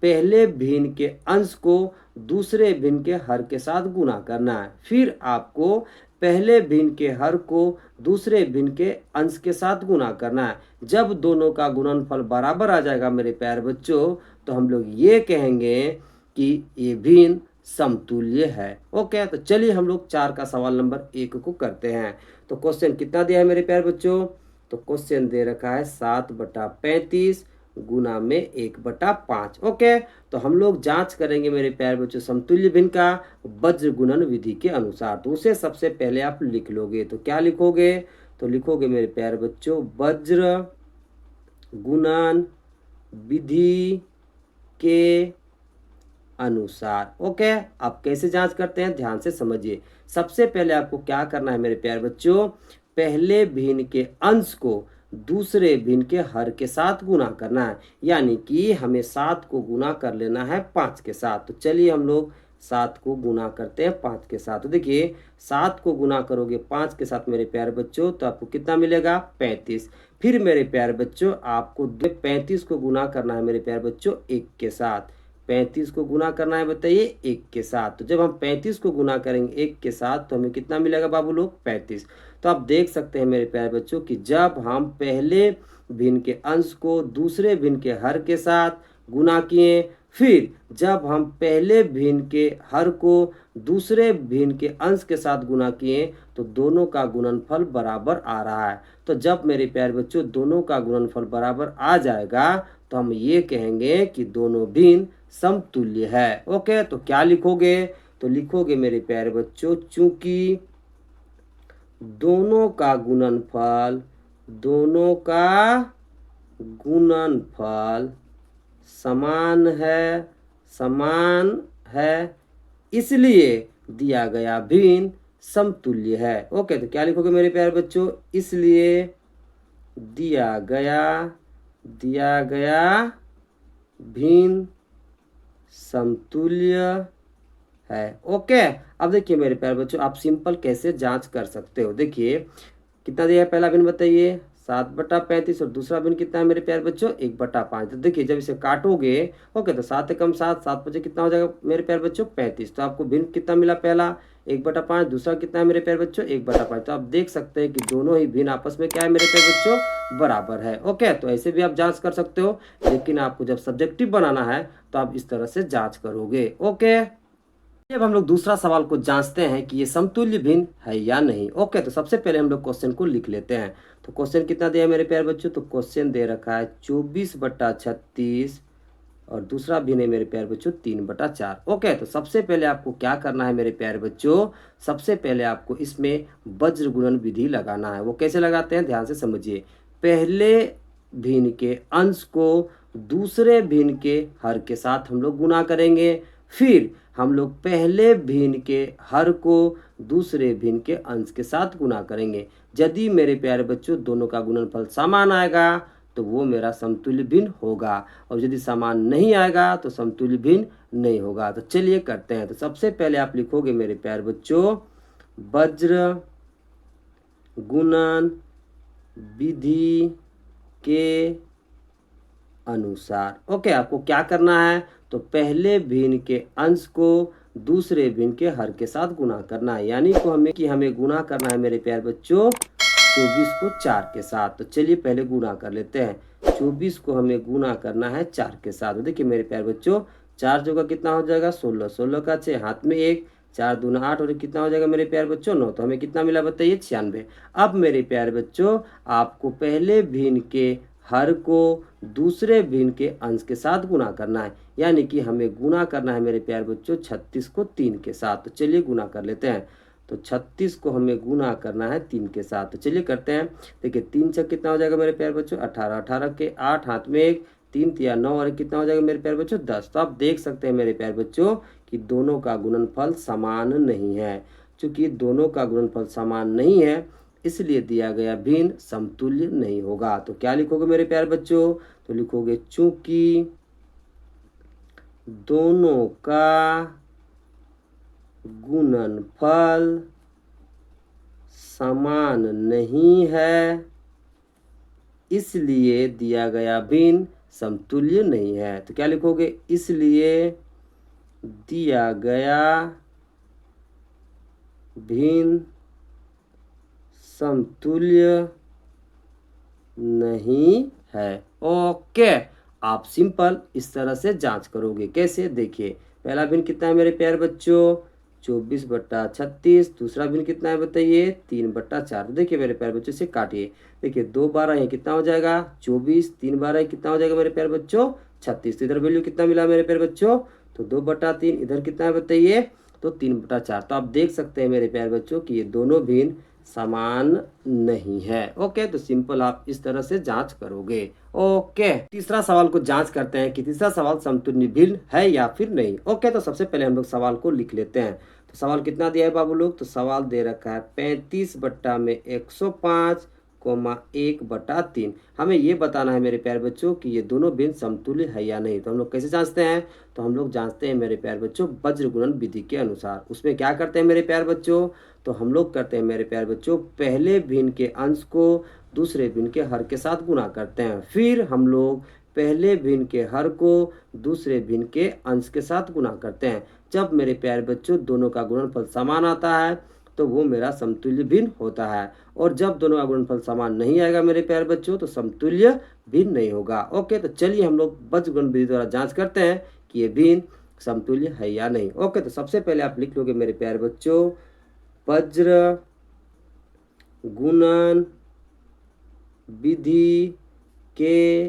पहले भिन्न के अंश को दूसरे भिन्न के हर के साथ गुणा करना है। फिर आपको पहले भिन्न के हर को दूसरे भिन्न के अंश के साथ गुणा करना है। जब दोनों का गुणनफल बराबर आ जाएगा मेरे प्यारे बच्चों, तो हम लोग ये कहेंगे कि ये भिन्न समतुल्य है। ओके, तो चलिए हम लोग 4 का सवाल नंबर 1 को करते हैं। तो क्वेश्चन कितना दिया है मेरे प्यारे बच्चों, तो क्वेश्चन दे रखा है 7/35 गुना में 1/5। ओके, तो हम लोग जांच करेंगे मेरे प्यारे बच्चों समतुल्य भिन्न का वज्र गुणन विधि के अनुसार। तो उसे सबसे पहले आप लिख लोगे। तो क्या लिखोगे, तो लिखोगे मेरे प्यारे बच्चों वज्र गुणन विधि के अनुसार। ओके, आप कैसे जांच करते हैं ध्यान से समझिए। सबसे पहले आपको क्या करना है मेरे प्यारे बच्चों, पहले भिन्न के अंश को दूसरे भिन्न के हर के साथ गुना करना है। यानी कि हमें 7 को गुना कर लेना है 5 के साथ। तो चलिए हम लोग 7 को गुना करते हैं 5 के साथ। तो देखिए 7 को गुना करोगे 5 के साथ मेरे प्यारे बच्चों तो आपको कितना मिलेगा 35। फिर मेरे प्यारे बच्चों आपको 35 को गुना करना है मेरे प्यारे बच्चों 1 के साथ। 35 को गुना करना है बताइए 1 के साथ। तो जब हम 35 को गुना करेंगे 1 के साथ तो हमें कितना मिलेगा बाबू लोग 35। तो आप देख सकते हैं मेरे प्यारे बच्चों कि जब हम पहले भिन्न के अंश को दूसरे भिन्न के हर के साथ गुना किए, फिर जब हम पहले भिन्न के हर को दूसरे भिन्न के अंश के साथ गुना किए तो दोनों का गुणनफल बराबर आ रहा है। तो जब मेरे प्यारे बच्चों दोनों का गुणनफल बराबर आ जाएगा तो हम ये कहेंगे कि दोनों भिन्न समतुल्य है। ओके, तो क्या लिखोगे? तो लिखोगे मेरे प्यारे बच्चों, चूंकि दोनों का गुणनफल समान है इसलिए दिया गया भिन्न समतुल्य है। ओके, तो क्या लिखोगे मेरे प्यारे बच्चों? इसलिए दिया गया भिन्न समतुल्य है। ओके, अब देखिए मेरे प्यारे बच्चों आप सिंपल कैसे जांच कर सकते हो। देखिए कितना दिया है पहला भिन्न बताइए 7/35 और दूसरा भिन्न कितना है मेरे प्यारे बच्चों 1/5। तो देखिए जब इसे काटोगे ओके तो 7 एकम 7, 7 बचे कितना हो जाएगा मेरे प्यारे बच्चों 35। तो आपको भिन्न कितना मिला? पहला 1/5, दूसरा कितना है मेरे प्यारे बच्चों 1/5। तो आप देख सकते हैं कि दोनों ही भिन्न आपस में क्या है मेरे प्यारे बच्चों बराबर है। ओके, तो ऐसे भी आप जांच कर सकते हो, लेकिन आपको जब सब्जेक्टिव बनाना है तो आप इस तरह से जांच करोगे। ओके, अब हम लोग दूसरा सवाल को जांचते हैं कि ये समतुल्य भिन्न है या नहीं। ओके, तो सबसे पहले हम लोग क्वेश्चन को लिख लेते हैं। तो क्वेश्चन कितना दिया है मेरे प्यारे बच्चों? तो क्वेश्चन दे रखा है 24/36 और दूसरा भिन्न है मेरे प्यारे बच्चों 3/4। ओके, तो सबसे पहले आपको क्या करना है मेरे प्यारे बच्चों? सबसे पहले आपको इसमें वज्र गुणन विधि लगाना है। वो कैसे लगाते हैं ध्यान से समझिए। पहले भिन्न के अंश को दूसरे भिन्न के हर के साथ हम लोग गुना करेंगे, फिर हम लोग पहले भिन्न के हर को दूसरे भिन्न के अंश के साथ गुना करेंगे। यदि मेरे प्यारे बच्चों दोनों का गुणनफल समान आएगा तो वो मेरा समतुल्य भिन्न होगा, और यदि समान नहीं आएगा तो समतुल्य भिन्न नहीं होगा। तो चलिए करते हैं। तो सबसे पहले आप लिखोगे मेरे प्यारे बच्चों वज्र गुणन विधि के अनुसार। ओके, आपको क्या करना है? तो पहले भिन्न के अंश को दूसरे भिन्न के हर के साथ गुना करना है, यानी कि हमें गुना करना है मेरे प्यारे बच्चों 24 को 4 के साथ। तो चलिए पहले गुना कर लेते हैं। 24 को हमें गुना करना है 4 के साथ। तो देखिए मेरे प्यारे बच्चों 4 जगह कितना हो जाएगा 16, 16 का 6 हाथ में 1, 4 दूना 8 और कितना हो जाएगा मेरे प्यारे बच्चों 9। तो हमें कितना मिला बताइए 96। अब मेरे प्यारे बच्चों आपको पहले भिन्न के हर को दूसरे भिन्न के अंश के साथ गुना करना है, यानी कि हमें गुना करना है मेरे प्यारे बच्चों 36 को 3 के साथ। तो चलिए गुना कर लेते हैं। तो 36 को हमें गुना करना है 3 के साथ। तो चलिए करते हैं। देखिए 3 छक कितना हो जाएगा मेरे प्यारे बच्चों 18, 18 के 8 हाथ में 1, 3 तिया 9 और कितना हो जाएगा मेरे प्यारे बच्चों 10। तो आप देख सकते हैं मेरे प्यारे बच्चों कि दोनों का गुणनफल समान नहीं है। चूंकि दोनों का गुणनफल समान नहीं है इसलिए दिया गया भिन्न समतुल्य नहीं होगा। तो क्या लिखोगे मेरे प्यारे बच्चों? तो लिखोगे चूंकि दोनों का गुणनफल समान नहीं है इसलिए दिया गया भिन्न समतुल्य नहीं है। तो क्या लिखोगे? इसलिए दिया गया भिन्न समतुल्य नहीं है। ओके, आप सिंपल इस तरह से जांच करोगे। कैसे? देखिए पहला भिन्न कितना है मेरे प्यारे बच्चों 24/36, दूसरा भिन्न कितना है बताइए 3/4। देखिए मेरे प्यारे बच्चों से काटिए। देखिए 2 12 है कितना हो जाएगा 24, 3 12 कितना हो जाएगा मेरे प्यारे बच्चों 36। तो इधर वैल्यू कितना मिला मेरे प्यारे बच्चों? तो 2/3। इधर कितना है बताइए? तो 3/4। तो आप देख सकते हैं मेरे प्यारे बच्चों कि ये दोनों भिन्न समान नहीं है। ओके, तो सिंपल आप इस तरह से जांच करोगे। ओके, तीसरा सवाल को जांच करते हैं कि तीसरा सवाल समतुल्य भिन्न है या फिर नहीं। ओके, तो सबसे पहले हम लोग सवाल को लिख लेते हैं। तो सवाल कितना दिया है बाबू लोग? तो सवाल दे रखा है 35/105 1/3। हमें ये बताना है मेरे प्यारे बच्चों कि ये दोनों भिन्न समतुल्य है या नहीं। तो हम लोग कैसे जांचते हैं? तो हम लोग जांचते हैं मेरे प्यारे बच्चों वज्र गुणन विधि के अनुसार। उसमें क्या करते हैं मेरे प्यारे बच्चों? तो हम लोग करते हैं मेरे प्यारे बच्चों पहले भिन्न के अंश को दूसरे भिन्न के हर के साथ गुणा करते हैं। फिर हम लोग पहले भिन्न के हर को दूसरे भिन्न के अंश के साथ गुणा करते हैं। जब मेरे प्यारे बच्चों दोनों का गुणनफल समान आता है तो वो मेरा समतुल्य भिन्न होता है, और जब दोनों का गुणनफल समान नहीं आएगा मेरे प्यारे बच्चों तो समतुल्य भिन्न नहीं होगा। ओके, तो चलिए हम लोग वज्र गुणन विधि द्वारा जांच करते हैं कि ये भिन्न समतुल्य है या नहीं। ओके, तो सबसे पहले आप लिख लोगे मेरे प्यारे बच्चों वज्र गुणन विधि के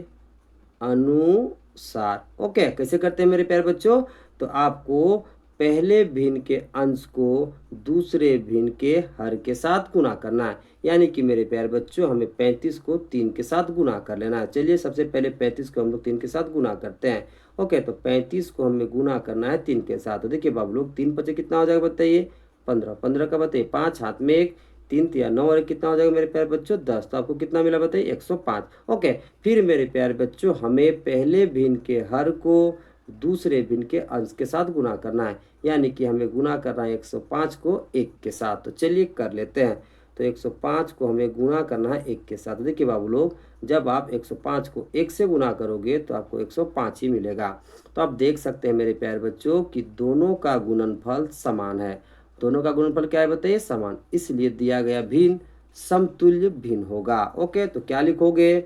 अनुसार। ओके, कैसे करते हैं मेरे प्यारे बच्चों? तो आपको पहले भिन्न के अंश को दूसरे भिन्न के हर के साथ गुणा करना है। यानी कि मेरे प्यारे बच्चों हमें 35 को 3 के साथ गुणा कर लेना है। चलिए सबसे पहले 35 को हम लोग 3 के साथ गुणा करते हैं। ओके, तो 35 को हमें गुणा करना है 3 के साथ। तो देखिए बाबू लोग 3 5 कितना हो जाएगा बताइए? 15। 15 का बताइए 5 हाथ में 1, 3 तिया 9 और कितना हो जाएगा मेरे प्यारे बच्चों? 10। तो आपको कितना मिला बताइए? 105। ओके, फिर मेरे प्यारे बच्चों हमें पहले भिन्न के हर को दूसरे भिन्न के अंश के साथ गुणा करना है। यानी कि हमें गुणा करना है 105 को 1 के साथ। तो चलिए कर लेते हैं। तो 105 को हमें गुणा करना है 1 के साथ। देखिए बाबू लोग जब आप 105 को 1 से गुणा करोगे तो आपको 105 ही मिलेगा। तो आप देख सकते हैं मेरे प्यारे बच्चों कि दोनों का गुणनफल समान है। दोनों का गुणनफल क्या है बताइए? समान। इसलिए दिया गया भिन्न समतुल्य भिन्न होगा। ओके, तो क्या लिखोगे?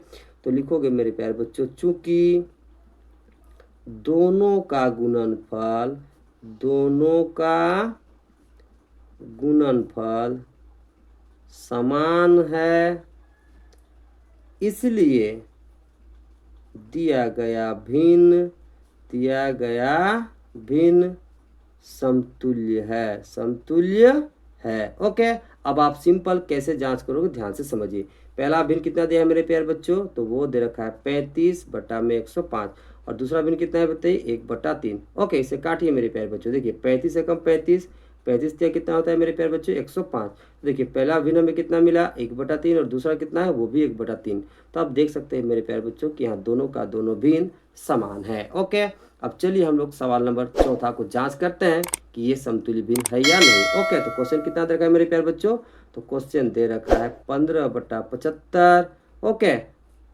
तो लिखोगे मेरे प्यारे बच्चों चूंकि दोनों का गुणनफल समान है, इसलिए दिया गया भिन्न समतुल्य है। ओके, अब आप सिंपल कैसे जांच करोगे ध्यान से समझिए। पहला भिन्न कितना दिया है मेरे प्यारे बच्चों? तो वो दे रखा है 35 बटा में 105, और दूसरा भिन्न कितना है बताइए? 1/3। ओके, इसे काटिए मेरे प्यारे बच्चों। देखिए 35 से कम 35, 35 दिया कितना होता है मेरे प्यारे बच्चों? 105। देखिए पहला भिन्न हमें कितना मिला? 1/3, और दूसरा कितना है? वो भी 1/3। तो आप देख सकते हैं मेरे प्यारे बच्चों कि यहाँ दोनों का दोनों भिन्न समान है। ओके, अब चलिए हम लोग सवाल नंबर 4 को जांच करते हैं कि ये समतुल्य भिन्न है या नहीं। ओके, तो क्वेश्चन कितना दे रखा है मेरे प्यारे बच्चों? तो क्वेश्चन दे रखा है 15/75 ओके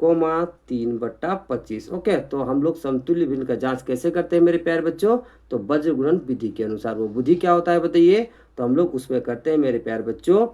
3/25। ओके, तो हम लोग समतुल्य भिन्न का जांच कैसे करते हैं मेरे प्यारे बच्चों? तो वज्र गुणन विधि के अनुसार। वो विधि क्या होता है बताइए? तो हम लोग उसमें करते हैं मेरे प्यारे बच्चों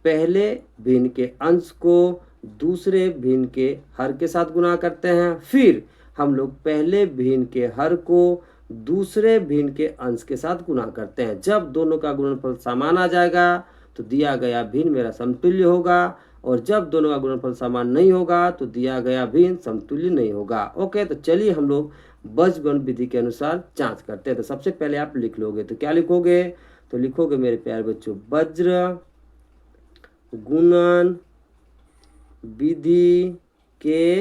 पहले भिन्न के अंश को दूसरे भिन्न के हर के साथ गुणा करते हैं। फिर हम लोग पहले भिन्न के हर को दूसरे भिन्न के अंश के साथ गुणा करते हैं। जब दोनों का गुणनफल समान आ जाएगा तो दिया गया भिन्न मेरा समतुल्य होगा, और जब दोनों का गुणनफल समान नहीं होगा तो दिया गया भिन्न समतुल्य नहीं होगा। ओके, तो चलिए हम लोग वज्र गुणन विधि के अनुसार जांच करते हैं। तो सबसे पहले आप लिख लोगे, तो क्या लिखोगे? तो लिखोगे मेरे प्यारे बच्चों वज्र गुणन विधि के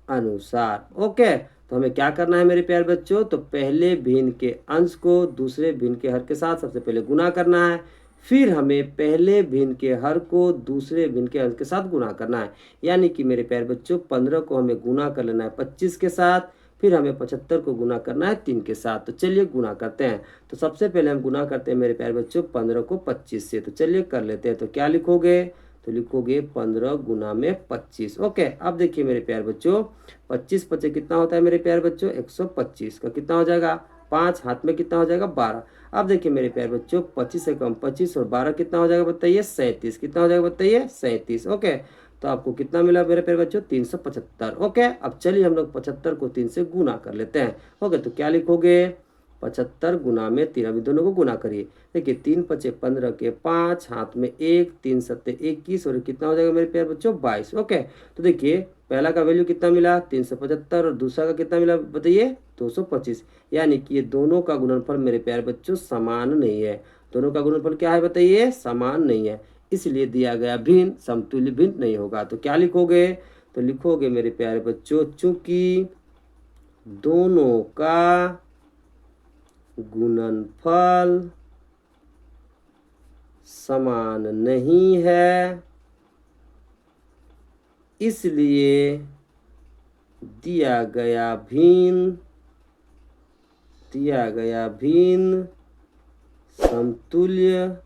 अनुसार। ओके, तो हमें क्या करना है मेरे प्यारे बच्चों? तो पहले भिन्न के अंश को दूसरे भिन्न के हर के साथ सबसे पहले गुणा करना है। फिर हमें पहले भिन्न के हर को दूसरे भिन्न के अंश के साथ गुणा करना है। यानी कि मेरे प्यारे बच्चों 15 को हमें गुणा कर लेना है 25 के साथ, फिर हमें 75 को गुणा करना है 3 के साथ। तो चलिए गुणा करते हैं। तो सबसे पहले हम गुणा करते हैं मेरे प्यारे बच्चों 15 को 25 से। तो चलिए कर लेते हैं। तो क्या लिखोगे? तो लिखोगे 15 गुना में 25। ओके, अब देखिए मेरे प्यारे बच्चों 25 25 कितना होता है मेरे प्यारे बच्चों? 125 का कितना हो जाएगा? 5 हाथ में कितना हो जाएगा? 12। अब देखिए मेरे प्यारे बच्चों 25 से कम 25 और 12 कितना हो जाएगा बताइए? 37। कितना हो जाएगा बताइए? 37। ओके, तो आपको कितना मिला मेरे प्यारे बच्चों? 375। ओके, अब चलिए हम लोग 75 को 3 से गुना कर लेते हैं। ओके, तो क्या लिखोगे? 75 गुना में 3। अभी दोनों को गुना करिए। देखिए 3 5 15 के 5 हाथ में 1, 3 7 21 और कितना हो जाएगा मेरे प्यारे बच्चों? 22। ओके, तो देखिए पहला का वैल्यू कितना मिला? 375, और दूसरा का कितना मिला बताइए? 225। यानी कि ये दोनों का गुणनफल मेरे प्यारे बच्चों समान नहीं है। दोनों का गुणनफल क्या है बताइए? समान नहीं है, इसलिए दिया गया भिन्न समतुल्य भिन्न नहीं होगा। तो क्या लिखोगे? तो लिखोगे मेरे प्यारे बच्चों चूंकि दोनों का गुणनफल समान नहीं है, इसलिए दिया गया भिन्न समतुल्य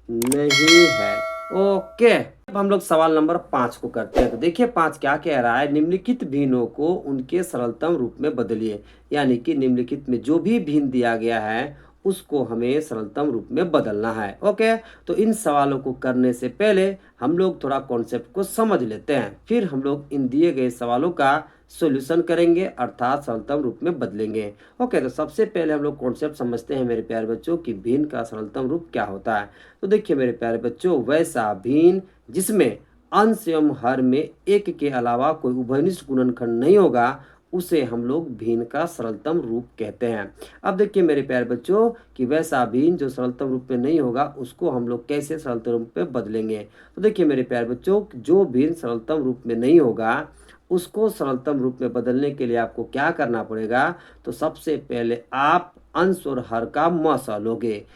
नहीं है। ओके, अब हम लोग सवाल नंबर 5 को करते हैं। तो देखिए 5 क्या कह रहा है, निम्नलिखित भिन्नों को उनके सरलतम रूप में बदलिए। यानी कि निम्नलिखित में जो भी भिन्न दिया गया है उसको हमें सरलतम रूप में बदलना है। ओके, तो इन सवालों को करने से पहले हम लोग थोड़ा कॉन्सेप्ट को समझ लेते हैं, फिर हम लोग इन दिए गए सवालों का सॉल्यूशन करेंगे अर्थात सरलतम रूप में बदलेंगे। ओके, तो सबसे पहले हम लोग कॉन्सेप्ट समझते हैं मेरे प्यारे बच्चों कि भिन्न का सरलतम रूप क्या होता है। तो देखिए मेरे प्यारे बच्चों, वैसा भिन्न जिसमें अंश एवं हर में एक के अलावा कोई उभयनिष्ठ गुणनखंड नहीं होगा उसे हम लोग भिन्न का सरलतम रूप कहते हैं। अब देखिए मेरे प्यारे बच्चों कि वैसा भिन्न जो सरलतम रूप में नहीं होगा उसको हम लोग कैसे सरलतम रूप में बदलेंगे। तो देखिए मेरे प्यारे बच्चों, जो भिन्न सरलतम रूप में नहीं होगा उसको सरलतम रूप में बदलने के लिए आपको क्या करना पड़ेगा। तो सबसे पहले आप अंश और हर का मौसा लोगे।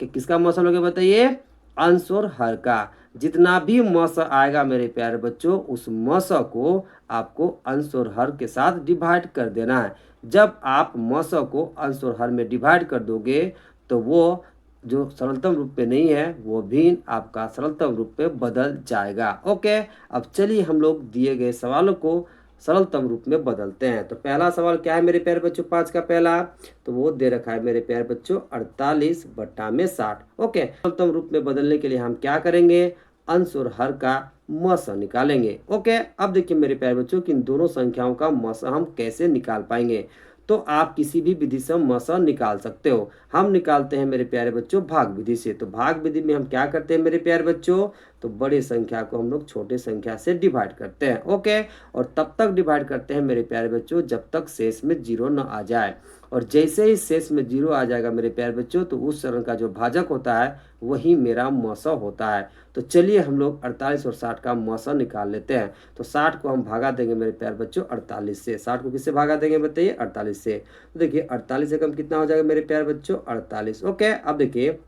कि किसका मौसा लोगे बताइए, अंश और हर का। जितना भी मौसा आएगा मेरे प्यारे बच्चों उस मौसा को आपको अंश और हर के साथ डिवाइड कर देना है। जब आप मौसा को अंश और हर में डिवाइड कर दोगे तो वो जो सरलतम रूप में नहीं है वो भिन्न आपका सरलतम रूप में बदल जाएगा। ओके, अब चलिए हम लोग दिए गए सवालों को सरलतम रूप में बदलते हैं। तो पहला सवाल क्या है मेरे प्यारे बच्चों, 5 का पहला, तो वो दे रखा है मेरे प्यारे बच्चों 48 बट्टा में 60। ओके, सरलतम रूप में बदलने के लिए हम क्या करेंगे, अंश और हर का मौसा निकालेंगे। ओके, अब देखिए मेरे प्यारे बच्चों कि इन दोनों संख्याओं का मौसा हम कैसे निकाल पाएंगे। तो आप किसी भी विधि से मौसा निकाल सकते हो। हम निकालते हैं मेरे प्यारे बच्चों भाग विधि से। तो भाग विधि में हम क्या करते हैं मेरे प्यारे बच्चों, तो बड़े संख्या को हम लोग छोटे संख्या से डिवाइड करते हैं। ओके, और तब तक डिवाइड करते हैं मेरे प्यारे बच्चों जब तक शेष में 0 न आ जाए। और जैसे ही शेष में 0 आ जाएगा मेरे प्यारे बच्चों तो उस चरण का जो भाजक होता है वही मेरा मौसा होता है। तो चलिए हम लोग 48 और 60 का मौसा निकाल लेते हैं। तो 60 को हम भागा देंगे मेरे प्यारे बच्चों 48 से। 60 को किससे भागा देंगे बताइए, 48 से। तो देखिए 48 से कम कितना हो जाएगा मेरे प्यारे बच्चों, 48। ओके, अब देखिए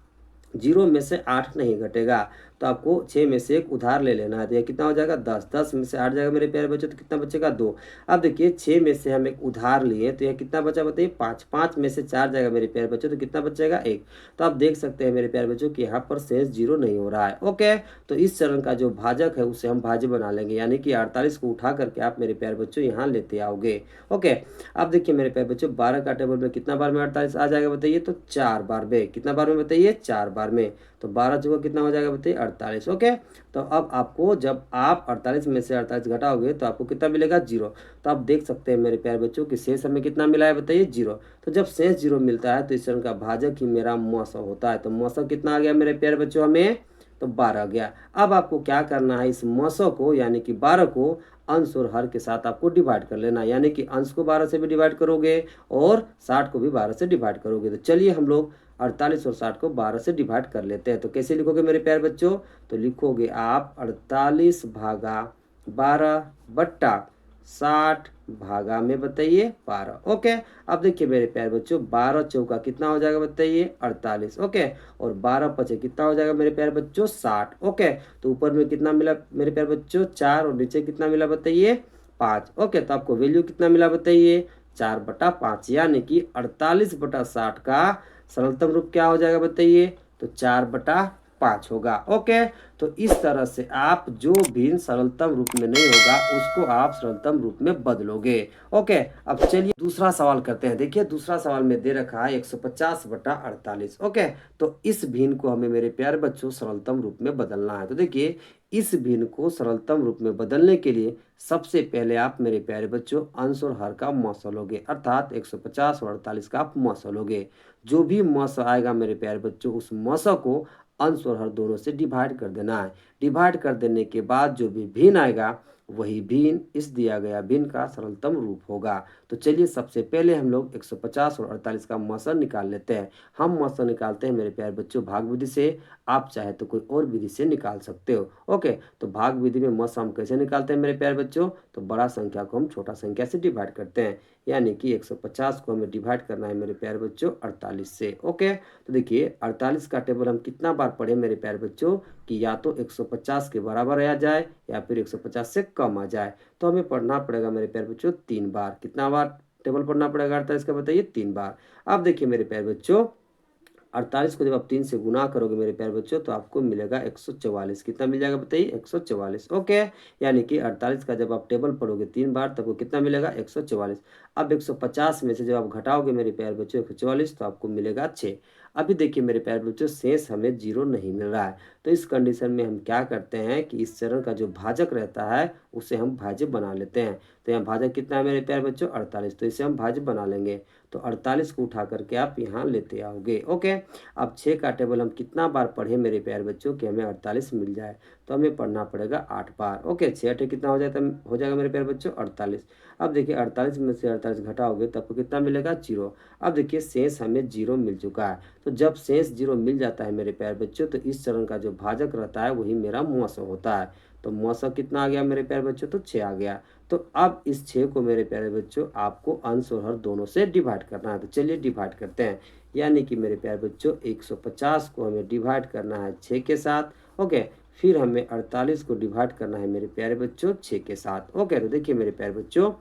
0 में से 8 नहीं घटेगा तो आपको 6 में से एक उधार ले लेना है। तो यह कितना हो जाएगा 10। 10 में से 8 जाएगा मेरे प्यारे बच्चों तो कितना बचेगा 2। अब देखिए 6 में से हम एक उधार लिए तो यह कितना बचा बताइए 5। 5 में से 4 जाएगा मेरे प्यारे बच्चों तो कितना बचेगा 1। तो आप देख सकते हैं मेरे प्यारे बच्चों कि यहाँ पर शेष 0 नहीं हो रहा है। ओके, तो इस चरण का जो भाजक है उसे हम भाज्य बना लेंगे, यानी कि 48 को उठा करके आप मेरे प्यारे बच्चों यहाँ लेते आओगे। ओके, अब देखिए मेरे प्यारे बच्चों 12 का टेबल में कितना बार में 48 आ जाएगा बताइए, तो 4 बार में। कितना बार में बताइए, 4 बार में। तो 12 चौका कितना हो जाएगा बताइए 48। ओके, तो अब आपको जब आप 48 में से 48 घटाओगे तो आपको कितना मिलेगा 0। तो आप देख सकते हैं मेरे प्यारे बच्चों कि शेष हमें कितना मिला है बताइए 0। तो जब शेष 0 मिलता है तो इस चरण का भाजक ही मेरा मौसा होता है। तो मौसा कितना आ गया मेरे प्यारे बच्चों हमें, तो 12 गया। अब आपको क्या करना है, इस मौसा को यानी कि 12 को अंश और हर के साथ आपको डिवाइड कर लेना है। यानी कि अंश को 12 से भी डिवाइड करोगे और 60 को भी 12 से डिवाइड करोगे। तो चलिए हम लोग 48 और 60 को 12 से डिवाइड कर लेते हैं। तो कैसे लिखोगे मेरे प्यारे बच्चों, तो लिखोगे आप 48 भागा 12 बट्टा 60 भागा में बताइए 12। ओके, अब देखिए मेरे प्यारे बच्चों 12 चौका कितना हो जाएगा बताइए 48। ओके, और 12 पचे कितना हो जाएगा मेरे प्यारे बच्चों 60। ओके, तो ऊपर में कितना मिला मेरे प्यारे बच्चों 4 और नीचे कितना मिला बताइए 5। ओके, तो आपको वैल्यू कितना मिला बताइए 4 बटा 5, यानी कि 48 बटा 60 का सरलतम रूप क्या हो जाएगा बताइए, तो 4 बटा 5 होगा। ओके, तो इस तरह से आप जो भी सरलतम रूप में नहीं होगा उसको आप सरलतम रूप में बदलोगे। ओके, अब चलिए दूसरा सवाल करते हैं। देखिए दूसरा सवाल में दे रखा है 150 बटा 48। ओके, तो इस भिन्न को हमें मेरे प्यारे बच्चों सरलतम रूप में बदलना है। तो देखिए इस भिन्न को सरलतम रूप में बदलने के लिए सबसे पहले आप मेरे प्यारे बच्चों अंश और हर का मौसा लोगे, अर्थात 150 और 48 का आप मौसा लोगे। जो भी मौसा आएगा मेरे प्यारे बच्चों उस मौसा को अंश और हर दोनों से डिवाइड कर देना है। डिवाइड कर देने के बाद जो भी भिन्न आएगा वही भिन्न इस दिया गया भिन्न का सरलतम रूप होगा। तो चलिए सबसे पहले हम लोग 150 और 48 का मौसा निकाल लेते हैं। हम मौसा निकालते हैं मेरे प्यारे बच्चों भाग विधि से, आप चाहे तो कोई और विधि से निकाल सकते हो। ओके, तो भाग विधि में मौसा हम कैसे निकालते हैं मेरे प्यारे बच्चों, तो बड़ा संख्या को हम छोटा संख्या से डिवाइड करते हैं। यानी कि 150 को हमें डिवाइड करना है मेरे प्यारे बच्चों 48 से। ओके, तो देखिए 48 का टेबल हम कितना बार पढ़े मेरे प्यारे बच्चों कि या तो 150 के बराबर आ जाए या फिर 150 से कम आ जाए। तो हमें पढ़ना पड़ेगा मेरे प्यारे बच्चों 3 बार। कितना बार टेबल पढ़ना पड़ेगा 48 का बताइए? 3 बार। अब देखिए मेरे प्यारे बच्चों 48 को जब आप 3 से गुना करोगे मेरे प्यारे बच्चों तो आपको मिलेगा 144। कितना मिल जाएगा बताइए? 144। ओके, यानी कि 48 का जब आप टेबल पढ़ोगे 3 बार तब वो कितना मिलेगा? 144। अब 150 में से जब आप घटाओगे मेरे प्यारे बच्चों 144 तो आपको मिलेगा 6। अभी देखिए मेरे प्यारे बच्चों शेष हमें 0 नहीं मिल रहा है। तो इस कंडीशन में हम क्या करते हैं कि इस चरण का जो भाजक रहता है उसे हम भाज्य बना लेते हैं। तो यहाँ भाजक कितना है मेरे प्यारे बच्चों? 48। तो इसे हम भाज्य बना लेंगे। तो 48 को उठा करके आप यहाँ लेते आओगे। ओके, अब 6 का टेबल हम कितना बार पढ़े मेरे प्यारे बच्चों कि हमें 48 मिल जाए? तो हमें पढ़ना पड़ेगा 8 बार। ओके, 6 8 कितना हो जाएगा मेरे प्यारे बच्चों? 48। अब देखिए 48 में से 48 घटाओगे तब आपको कितना मिलेगा? 0। अब देखिए शेष हमें 0 मिल चुका है। तो जब शेष 0 मिल जाता है मेरे प्यारे बच्चों तो इस चरण का जो भाजक रहता है वही मेरा मौसा होता है। तो मौसा कितना आ गया मेरे प्यारे बच्चों? तो 6 आ गया। तो अब इस 6 को मेरे प्यारे बच्चों आपको अंश और हर दोनों से डिवाइड करना है। तो चलिए डिवाइड करते हैं। यानी कि मेरे प्यारे बच्चों 150 को हमें डिवाइड करना है 6 के साथ। ओके, फिर हमें 48 को डिवाइड करना है मेरे प्यारे बच्चों 6 के साथ। ओके, तो देखिए मेरे प्यारे बच्चों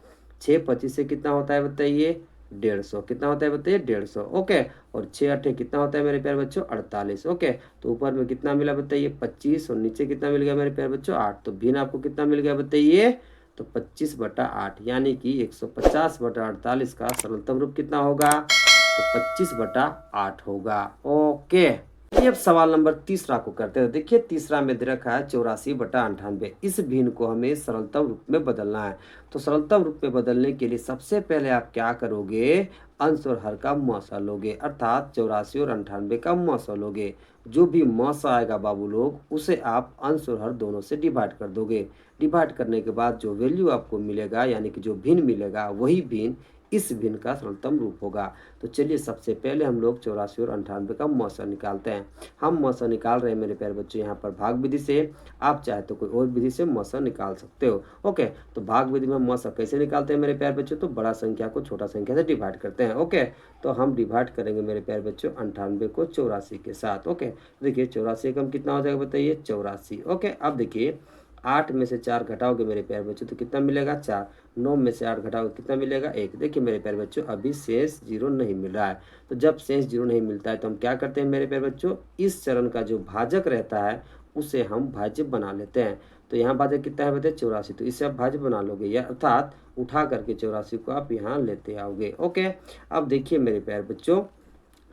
6 25 से कितना होता है बताइए? 150। कितना होता है बताइए? 150। ओके, और 6 8 कितना होता है मेरे प्यारे बच्चों? 48। ओके, तो ऊपर में कितना मिला बताइए? 25 और नीचे कितना मिल गया मेरे प्यारे बच्चों? 8। तो भिन्न आपको कितना मिल गया बताइए? तो 25/8 यानी कि 150/48 का सरलतम रूप कितना होगा? तो 25/8 होगा। ओके, ये अब सवाल नंबर तीसरा को करते हैं। देखिए तीसरा में दे रखा है 84/98। इस भिन्न को हमें सरलतम रूप में बदलना है। तो सरलतम रूप में बदलने के लिए सबसे पहले आप क्या करोगे? अंश और हर का मौसा लोगे, अर्थात 84 और 98 का मौसा लोगे। जो भी मौसा आएगा बाबू लोग उसे आप अंश और हर दोनों से डिवाइड कर दोगे। डिवाइड करने के बाद जो वैल्यू आपको मिलेगा यानी कि जो भिन्न मिलेगा वही भिन्न इस भिन्न का सरलतम रूप होगा। तो चलिए सबसे पहले हम लोग 84 और 98 का मौसा निकालते हैं। हम मौसा निकाल रहे हैं मेरे प्यारे बच्चों यहाँ पर भाग विधि से। आप चाहे तो कोई और विधि से मौसा निकाल सकते हो। ओके, तो भाग विधि में हम मौसा कैसे निकालते हैं मेरे प्यारे बच्चों? तो बड़ा संख्या को छोटा संख्या से डिवाइड करते हैं। ओके, तो हम डिवाइड करेंगे मेरे प्यारे बच्चों 98 को 84 के साथ। ओके, देखिए 84 का कितना हो जाएगा बताइए? 84। ओके, अब देखिए 8 में से 4 घटाओगे मेरे प्यारे बच्चों तो कितना मिलेगा? 4। 9 में से 8 घटाओगे कितना मिलेगा? 1। देखिए मेरे प्यारे बच्चों अभी शेष 0 नहीं मिल रहा है। तो जब शेष 0 नहीं मिलता है तो हम क्या करते हैं मेरे प्यारे बच्चों? इस चरण का जो भाजक रहता है उसे हम भाज्य बना लेते हैं। तो यहाँ भाजक कितना है बताइए? 84। तो इसे आप भाज्य बना लोगे या अर्थात उठा करके 84 को आप यहाँ लेते आओगे। ओके, अब देखिए मेरे प्यारे बच्चों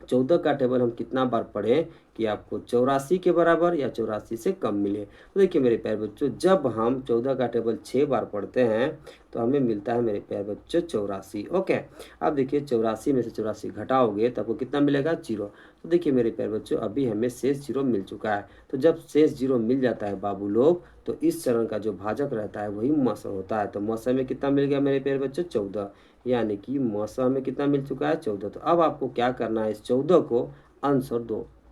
14 का टेबल हम कितना बार पढ़े कि आपको 84 के बराबर या 84 से कम मिले? तो देखिए मेरे प्यारे बच्चों जब हम 14 का टेबल 6 बार पढ़ते हैं तो हमें मिलता है मेरे प्यारे बच्चों 84। ओके, अब देखिए 84 में से 84 घटाओगे तो आपको कितना मिलेगा? 0। तो देखिए मेरे प्यारे बच्चों अभी हमें शेष 0 मिल चुका है। तो जब शेष 0 मिल जाता है बाबू लोग तो इस चरण का जो भाजक रहता है वही मौसा होता है। तो मौसा में कितना मिल गया मेरे प्यारे बच्चों? 14। यानी कि मौसा में कितना मिल चुका है? 14। तो अब आपको क्या करना है? इस 14 को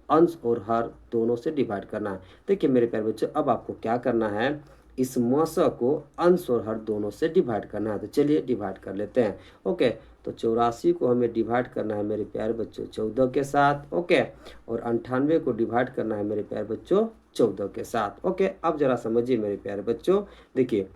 अंश और हर दोनों से डिवाइड करना है। देखिए मेरे प्यारे बच्चों अब आपको क्या करना है? इस मौसा को अंश और हर दोनों से डिवाइड करना है। तो चलिए डिवाइड कर लेते हैं। ओके, तो 84 को हमें डिवाइड करना है मेरे प्यारे बच्चों 14 के साथ। ओके, और 98 को डिवाइड करना है मेरे प्यारे बच्चों 14 के साथ। ओके, अब जरा समझिए मेरे प्यारे बच्चों। देखिए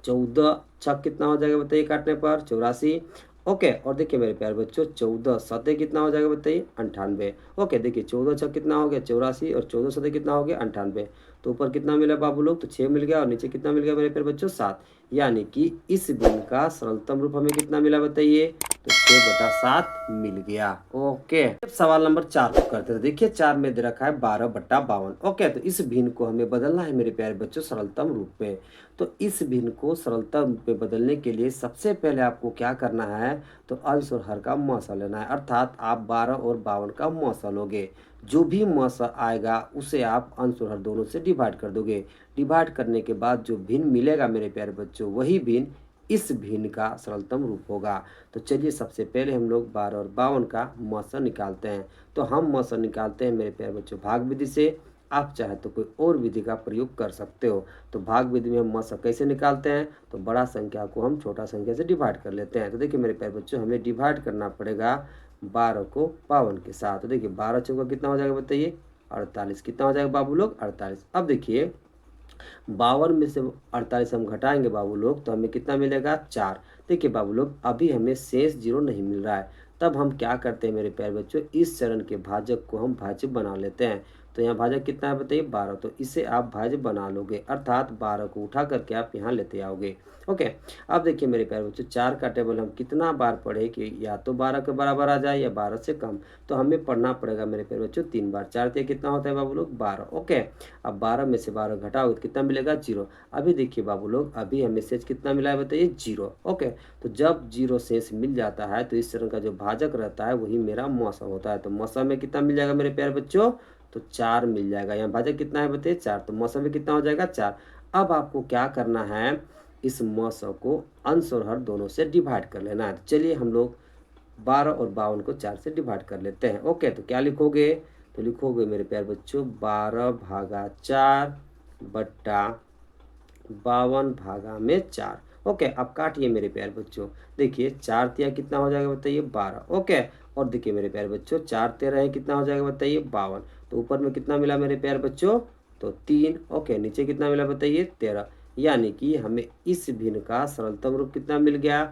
14 छक कितना हो जाएगा बताइए काटने पर? 84। ओके, और देखिए मेरे प्यारे बच्चों 14 सतह कितना हो जाएगा बताइए? 98। ओके, देखिए 14 छक कितना हो गया? 84 और 14 सतह कितना हो गया? 98। तो ऊपर कितना मिला बाबू लोग? तो 6 मिल गया और नीचे कितना मिल गया मेरे प्यारे बच्चों? 7। यानी कि इस भिन्न का सरलतम रूप हमें कितना मिला बताइए? तो 6/7 मिल गया। ओके, अब सवाल नंबर 4 को करते हैं। देखिए 4 में दे रखा है 12/52। ओके, तो इस भिन्न को हमें बदलना है मेरे प्यारे बच्चों सरलतम रूप में। तो इस भिन्न को सरलता रूप में बदलने के लिए सबसे पहले आपको क्या करना है? तो अंश और हर का मौसा लेना है, अर्थात आप 12 और 52 का मौसा लोगे। जो भी मौसा आएगा उसे आप अंश और हर दोनों से डिवाइड कर दोगे। डिवाइड करने के बाद जो भिन्न मिलेगा मेरे प्यारे बच्चों वही भिन्न इस भिन्न का सरलतम रूप होगा। तो चलिए सबसे पहले हम लोग 12 और 52 का मौसा निकालते हैं। तो हम मौसा निकालते हैं मेरे प्यारे बच्चों भाग विधि से। आप चाहे तो कोई और विधि का प्रयोग कर सकते हो। तो भाग विधि में हम मौसा कैसे निकालते हैं? तो बड़ा संख्या को हम छोटा संख्या से डिवाइड कर लेते हैं। तो देखिए मेरे प्यारे बच्चों हमें डिवाइड करना पड़ेगा 12 को 52 के साथ। तो देखिए 12 चौका कितना हो जाएगा बताइए? 48। कितना हो जाएगा बाबू लोग? 48। अब देखिए 52 में से 48 हम घटाएंगे बाबू लोग, तो हमें कितना मिलेगा 4। देखिए बाबू लोग, अभी हमें शेष 0 नहीं मिल रहा है। तब हम क्या करते हैं मेरे प्यारे बच्चों, इस चरण के भाजक को हम भाज्य बना लेते हैं। तो यहाँ भाजक कितना है बताइए 12, तो इसे आप भाज्य बना लोगे, अर्थात 12 को उठा करके आप यहाँ लेते आओगे। ओके, अब देखिए मेरे प्यारे बच्चों, 4 का टेबल हम कितना बार पढ़े कि या तो 12 के बराबर आ जाए या 12 से कम। तो हमें पढ़ना पड़ेगा मेरे प्यारे बच्चों 3 बार। 4 से कितना होता है बाबू लोग 12। ओके, अब 12 में से 12 घटाओगे तो कितना मिलेगा 0। अभी देखिए बाबू लोग, अभी हमें शेष कितना मिला है बताइए 0। ओके, तो जब 0 शेष मिल जाता है तो इस चरण का जो भाजक रहता है वही मेरा मौसा होता है। तो मौसा में कितना मिल जाएगा मेरे प्यारे बच्चों, तो 4 मिल जाएगा। यहाँ भाजक कितना है बताइए 4, तो मौसा में कितना हो जाएगा 4। अब आपको क्या करना है, इस मौसा को अंश और हर दोनों से डिवाइड कर लेना है। तो चलिए हम लोग 12 और 52 को 4 से डिवाइड कर लेते हैं। ओके, तो क्या लिखोगे, तो लिखोगे मेरे प्यारे बच्चों 12 भागा 4 बट्टा 52 भागा में 4। ओके, अब काटिए मेरे प्यारे बच्चों। देखिए 4 तिया कितना हो जाएगा बताइए 12। ओके, और देखिए मेरे प्यारे बच्चों 4 तेरह है कितना हो जाएगा बताइए 52। तो ऊपर में कितना मिला मेरे प्यारे बच्चों, तो 3। ओके, नीचे कितना मिला बताइए 13। यानी कि हमें इस भिन्न का सरलतम रूप कितना मिल गया,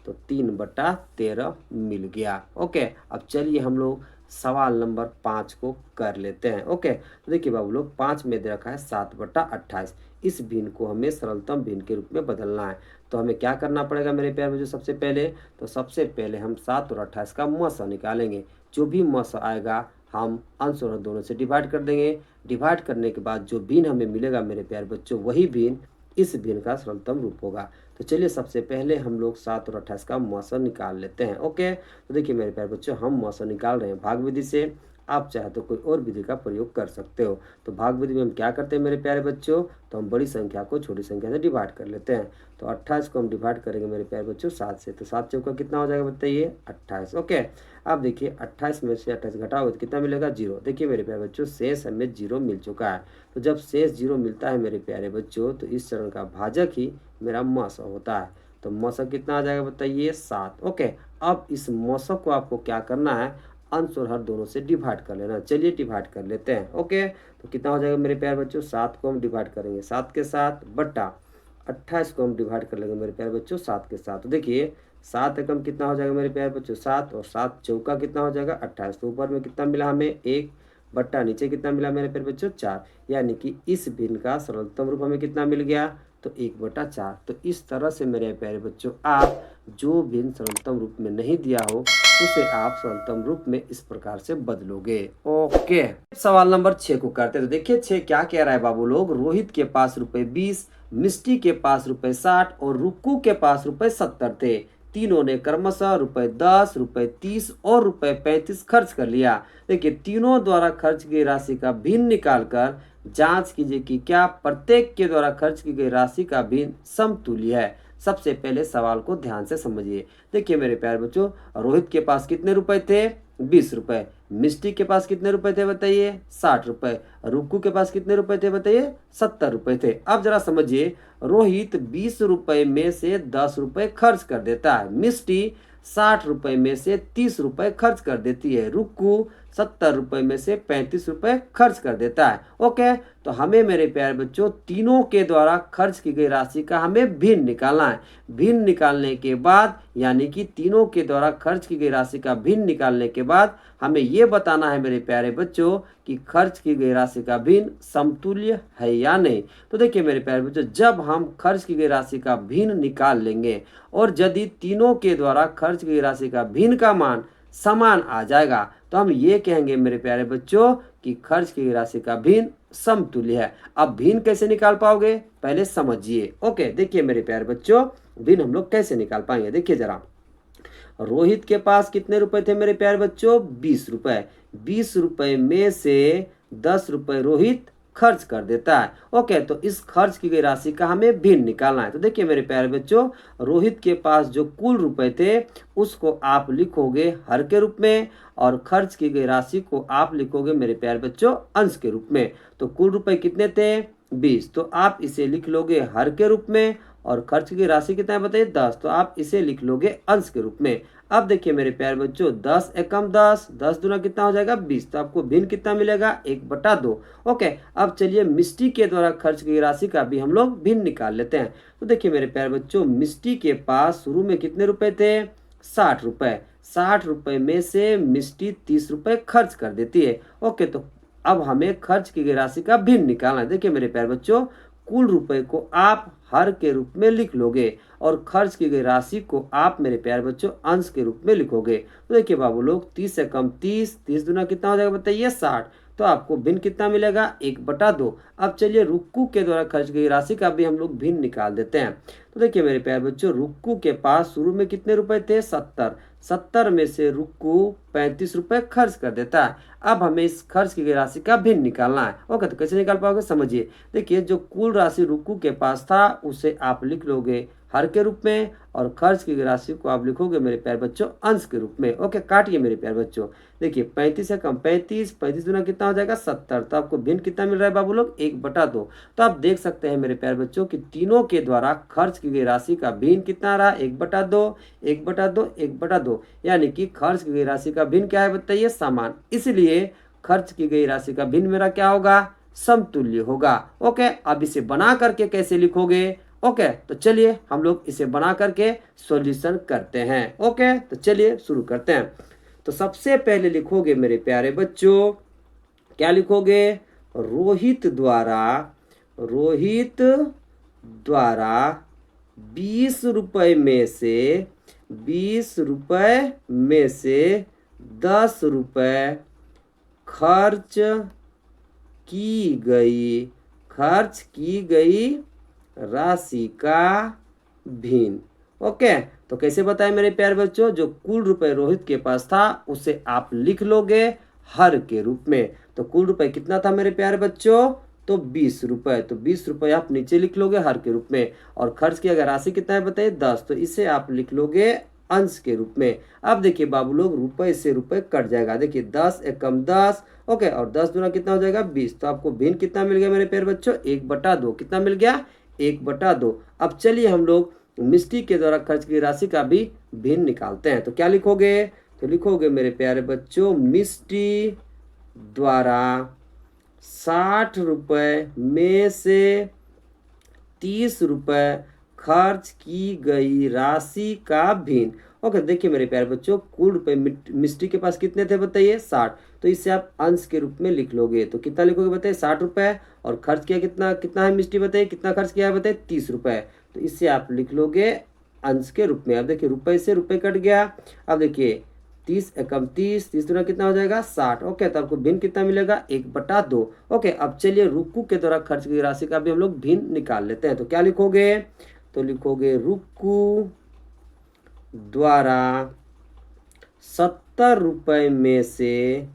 तो 3/13 मिल गया। ओके, अब चलिए हम लोग सवाल नंबर 5 को कर लेते हैं। ओके, तो देखिए बाबू लोग 5 में दे रखा है 7/28। इस भिन्न को हमें सरलतम भिन्न के रूप में बदलना है। तो हमें क्या करना पड़ेगा मेरे प्यारे बच्चों, सबसे पहले तो सबसे पहले हम 7 और 28 का मौसा निकालेंगे। जो भी मौसा आएगा हम अंश और हर दोनों से डिवाइड कर देंगे। डिवाइड करने के बाद जो भिन्न हमें मिलेगा मेरे प्यारे बच्चों, वही भिन्न इस भिन्न का सरलतम रूप होगा। तो चलिए सबसे पहले हम लोग 7 और 28 का मौसा निकाल लेते हैं। ओके, तो देखिए मेरे प्यारे बच्चों, हम मौसा निकाल रहे हैं भाग विधि से। आप चाहे तो कोई और विधि का प्रयोग कर सकते हो। तो भाग विधि में हम क्या करते हैं मेरे प्यारे बच्चों, तो हम बड़ी संख्या को छोटी संख्या से डिवाइड कर लेते हैं। तो 28 को हम डिवाइड करेंगे मेरे प्यारे बच्चों 7 से, तो 7 चौका कितना हो जाएगा बताइए 28। ओके, अब देखिए 28 में से 28 घटाओगे तो कितना मिलेगा 0। देखिए मेरे प्यारे बच्चों, शेष हमें 0 मिल चुका है। तो जब शेष 0 मिलता है मेरे प्यारे बच्चों, तो इस चरण का भाजक ही मेरा मौसा होता है। तो मौसा कितना आ जाएगा बताइए 7। ओके, अब इस मौसा को आपको क्या करना है, अंश और हर दोनों से डिवाइड कर लेना। चलिए डिवाइड कर लेते हैं। ओके, तो कितना हो जाएगा मेरे प्यारे बच्चों, 7 को हम डिवाइड करेंगे 7 के साथ बट्टा 28 को हम डिवाइड कर लेंगे मेरे प्यारे बच्चों 7 के साथ। तो देखिए 7 एकम कितना हो जाएगा मेरे प्यारे बच्चों 7, और 7 चौका कितना हो जाएगा 28। तो ऊपर में कितना मिला हमें 1 बट्टा नीचे कितना मिला मेरे प्यारे बच्चों 4। यानी कि इस भिन्न का सरलतम रूप हमें कितना मिल गया, तो 1/4। तो इस तरह से मेरे प्यारे बच्चों, आप जो भिन्न सरलतम रूप में नहीं दिया हो उसे आप सरलतम रूप में इस प्रकार से बदलोगे। ओके, सवाल नंबर 6 को करते हैं। तो देखिए 6 क्या कह रहा है बाबू लोग, रोहित के पास ₹20, मिष्टी के पास ₹60 और रुक्कू के पास ₹70 थे। तीनों ने क्रमशः ₹10, ₹30 और ₹35 खर्च कर लिया। देखिए तीनों द्वारा खर्च की राशि का भिन्न निकालकर जांच कीजिए कि क्या प्रत्येक के द्वारा खर्च की गई राशि का भिन्न समतुल्य है। सबसे पहले सवाल को ध्यान से समझिए। देखिए मेरे प्यारे बच्चों, रोहित के पास कितने रुपए थे 20 रुपए, मिष्टी के पास कितने रुपए थे बताइए 60 रुपए, रुक्कू के पास कितने रुपए थे बताइए 70 रुपए थे। अब जरा समझिए, रोहित 20 रुपए में से 10 रुपए खर्च कर देता है, मिष्टी 60 रुपए में से 30 रुपए खर्च कर देती है, रुक्कू 70 रुपए में से 35 रुपए खर्च कर देता है। ओके, तो हमें मेरे प्यारे बच्चों तीनों के द्वारा खर्च की गई राशि का हमें भिन्न निकालना है। भिन्न निकालने के बाद, यानी कि तीनों के द्वारा खर्च की गई राशि का भिन्न निकालने के बाद हमें ये बताना है मेरे प्यारे बच्चों कि खर्च की गई राशि का भिन्न समतुल्य है या नहीं। तो देखिए मेरे प्यारे बच्चों, जब हम खर्च की गई राशि का भिन्न निकाल लेंगे और यदि तीनों के द्वारा खर्च की गई राशि का भिन्न का मान समान आ जाएगा, तो हम ये कहेंगे मेरे प्यारे बच्चों कि खर्च की गई राशि का भिन्न समतुल्य है। अब भिन्न कैसे निकाल पाओगे, पहले समझिए। ओके, देखिए मेरे प्यारे बच्चों, भिन्न हम लोग कैसे निकाल पाएंगे। देखिए जरा, रोहित के पास कितने रुपए थे मेरे प्यारे बच्चों 20 रुपए। 20 रुपए में से 10 रुपए रोहित खर्च कर देता है। ओके, तो इस खर्च की गई राशि का हमें भिन्न निकालना है। तो देखिए मेरे प्यारे बच्चों, रोहित के पास जो कुल रुपए थे उसको आप लिखोगे हर के रूप में, और खर्च की गई राशि को आप लिखोगे मेरे प्यारे बच्चों अंश के रूप में। तो कुल रुपए कितने थे 20, तो आप इसे लिख लोगे हर के रूप में और खर्च की राशि कितना है बताइए 10, तो आप इसे लिख लोगे अंश के रूप में। अब देखिए मेरे प्यारे बच्चों 10 एकम 10, 10 दूना कितना हो जाएगा 20, तो आपको भिन्न कितना मिलेगा 1/2। ओके, अब चलिए मिष्टी के द्वारा खर्च की राशि का भी हम लोग भिन्न निकाल लेते हैं। तो देखिए मेरे प्यारे बच्चों मिष्टी के पास शुरू में कितने रुपए थे 60 रुपए, 60 रुपए में से मिष्टी 30 रुपए खर्च कर देती है। ओके, तो अब हमें खर्च की गई राशि का भिन्न निकालना है। देखिए मेरे प्यारे बच्चों कुल रुपए को आप हर के रूप में लिख लोगे और खर्च की गई राशि को आप मेरे प्यारे बच्चों अंश के रूप में लिखोगे। तो देखिए बाबू लोग 30 से कम 30, 30 दूना कितना हो जाएगा बताइए 60, तो आपको भिन्न कितना मिलेगा 1/2। अब चलिए रुक्कू के द्वारा खर्च की गई राशि का भी हम लोग भिन्न निकाल देते हैं। तो देखिए मेरे प्यारे बच्चों रुक्कू के पास शुरू में कितने रुपए थे 70, 70 में से रुक्कू 35 रुपए खर्च कर देता है। अब हमें इस खर्च की गई राशि का भिन्न निकालना है। ओके, तो कैसे निकाल पाओगे समझिए। देखिए जो कुल राशि रुक्कू के पास था उसे आप लिख लोगे हर के रूप में और खर्च की गई राशि को आप लिखोगे मेरे प्यारे बच्चों अंश के रूप में। ओके, काटिए मेरे प्यारे बच्चों। देखिए 35 से कम 35, 35 दूना कितना हो जाएगा 70, तो आपको भिन्न कितना मिल रहा है बाबू लोग 1/2। तो आप देख सकते हैं मेरे प्यारे बच्चों कि तीनों के द्वारा खर्च की गई राशि का भिन्न कितना आ रहा है 1/2, 1/2, 1/2, यानी कि खर्च की गई राशि का भिन्न क्या है बताइए समान। इसलिए खर्च की गई राशि का भिन्न मेरा क्या होगा समतुल्य होगा। ओके, अब इसे बना करके कैसे लिखोगे। ओके, तो चलिए हम लोग इसे बना करके सॉल्यूशन करते हैं। ओके, तो चलिए शुरू करते हैं। तो सबसे पहले लिखोगे मेरे प्यारे बच्चों क्या लिखोगे रोहित द्वारा 20 रुपए में से 10 रुपए खर्च की गई राशि का भिन्न। ओके, तो कैसे बताएं मेरे प्यारे बच्चों जो कुल रुपए रोहित के पास था उसे आप लिख लोगे हर के रूप में। तो कुल रुपए कितना था मेरे प्यारे बच्चों तो 20 रुपए, तो 20 रुपए आप नीचे लिख लोगे हर के रूप में। और खर्च की अगर राशि कितना है बताइए 10, तो इसे आप लिख लोगे अंश के रूप में। अब देखिए बाबू लोग रुपए से रुपए कट जाएगा। देखिए 10 एकम 10, ओके, और 10 दूना कितना हो जाएगा 20, तो आपको भिन्न कितना मिल गया मेरे प्यारे बच्चों 1/2। कितना मिल गया 1/2। अब चलिए हम लोग मिष्टी के द्वारा खर्च की राशि का भी भिन्न निकालते हैं। तो क्या लिखोगे तो लिखोगे मेरे प्यारे बच्चों मिष्टी द्वारा 60 रुपए में से 30 रुपए खर्च की गई राशि का भिन्न। ओके, देखिए मेरे प्यारे बच्चों कुल रुपए मिष्टी के पास कितने थे बताइए 60, तो इसे आप अंश के रूप में लिख लोगे। तो कितना लिखोगे बताइए 60 रुपए, और खर्च किया कितना है मिष्टी बताइए कितना खर्च किया है बताइए 30 रुपए, तो इसे आप लिख लोगे अंश के रूप में। अब देखिए रुपए से रुपए कट गया। अब देखिए 30 एकम 30, 30 दूना कितना हो जाएगा 60। ओके, तो आपको भिन्न कितना मिलेगा 1/2। ओके, अब चलिए रुक्कू के द्वारा खर्च की राशि का भी हम लोग भिन्न निकाल लेते हैं। तो क्या लिखोगे तो लिखोगे रुक्कू द्वारा 70 रुपए में से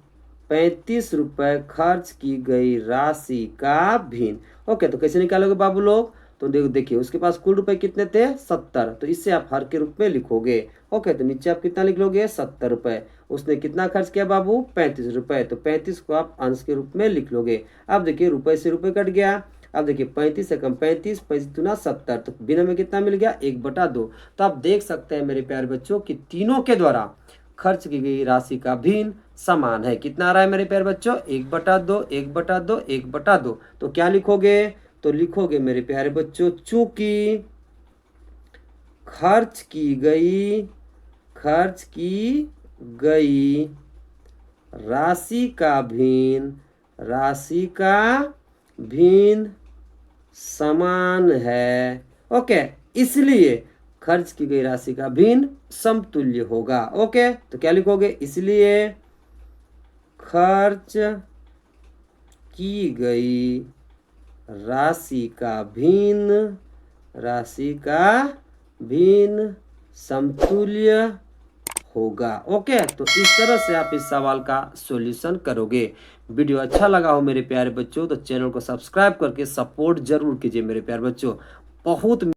35 रुपए खर्च की गई राशि का भिन्न। ओके, तो कैसे निकालोगे बाबू लोग तो देखिए उसके पास कुल रुपए कितने थे 70, तो इससे आप हर के रूप में लिखोगे। ओके, तो नीचे आप कितना लिख लोगे 70 रुपए। उसने कितना खर्च किया बाबू 35 रुपए, तो 35 को आप अंश के रूप में लिख लोगे। अब देखिए रुपए से रुपए कट गया। अब देखिए 35 से कम 35, 35 दूना 70, तो बिना में कितना मिल गया 1/2। तो आप देख सकते हैं मेरे प्यारे बच्चों कि तीनों के द्वारा खर्च की गई राशि का भिन्न समान है। कितना आ रहा है मेरे प्यारे बच्चों 1/2, 1/2, 1/2। तो क्या लिखोगे तो लिखोगे मेरे प्यारे बच्चों चूंकि खर्च की गई राशि का भिन्न समान है। ओके, इसलिए खर्च की गई राशि का भिन्न समतुल्य होगा। ओके, तो क्या लिखोगे इसलिए खर्च की गई राशि का भिन्न समतुल्य होगा। ओके, तो इस तरह से आप इस सवाल का सॉल्यूशन करोगे। वीडियो अच्छा लगा हो मेरे प्यारे बच्चों तो चैनल को सब्सक्राइब करके सपोर्ट जरूर कीजिए मेरे प्यारे बच्चों। बहुत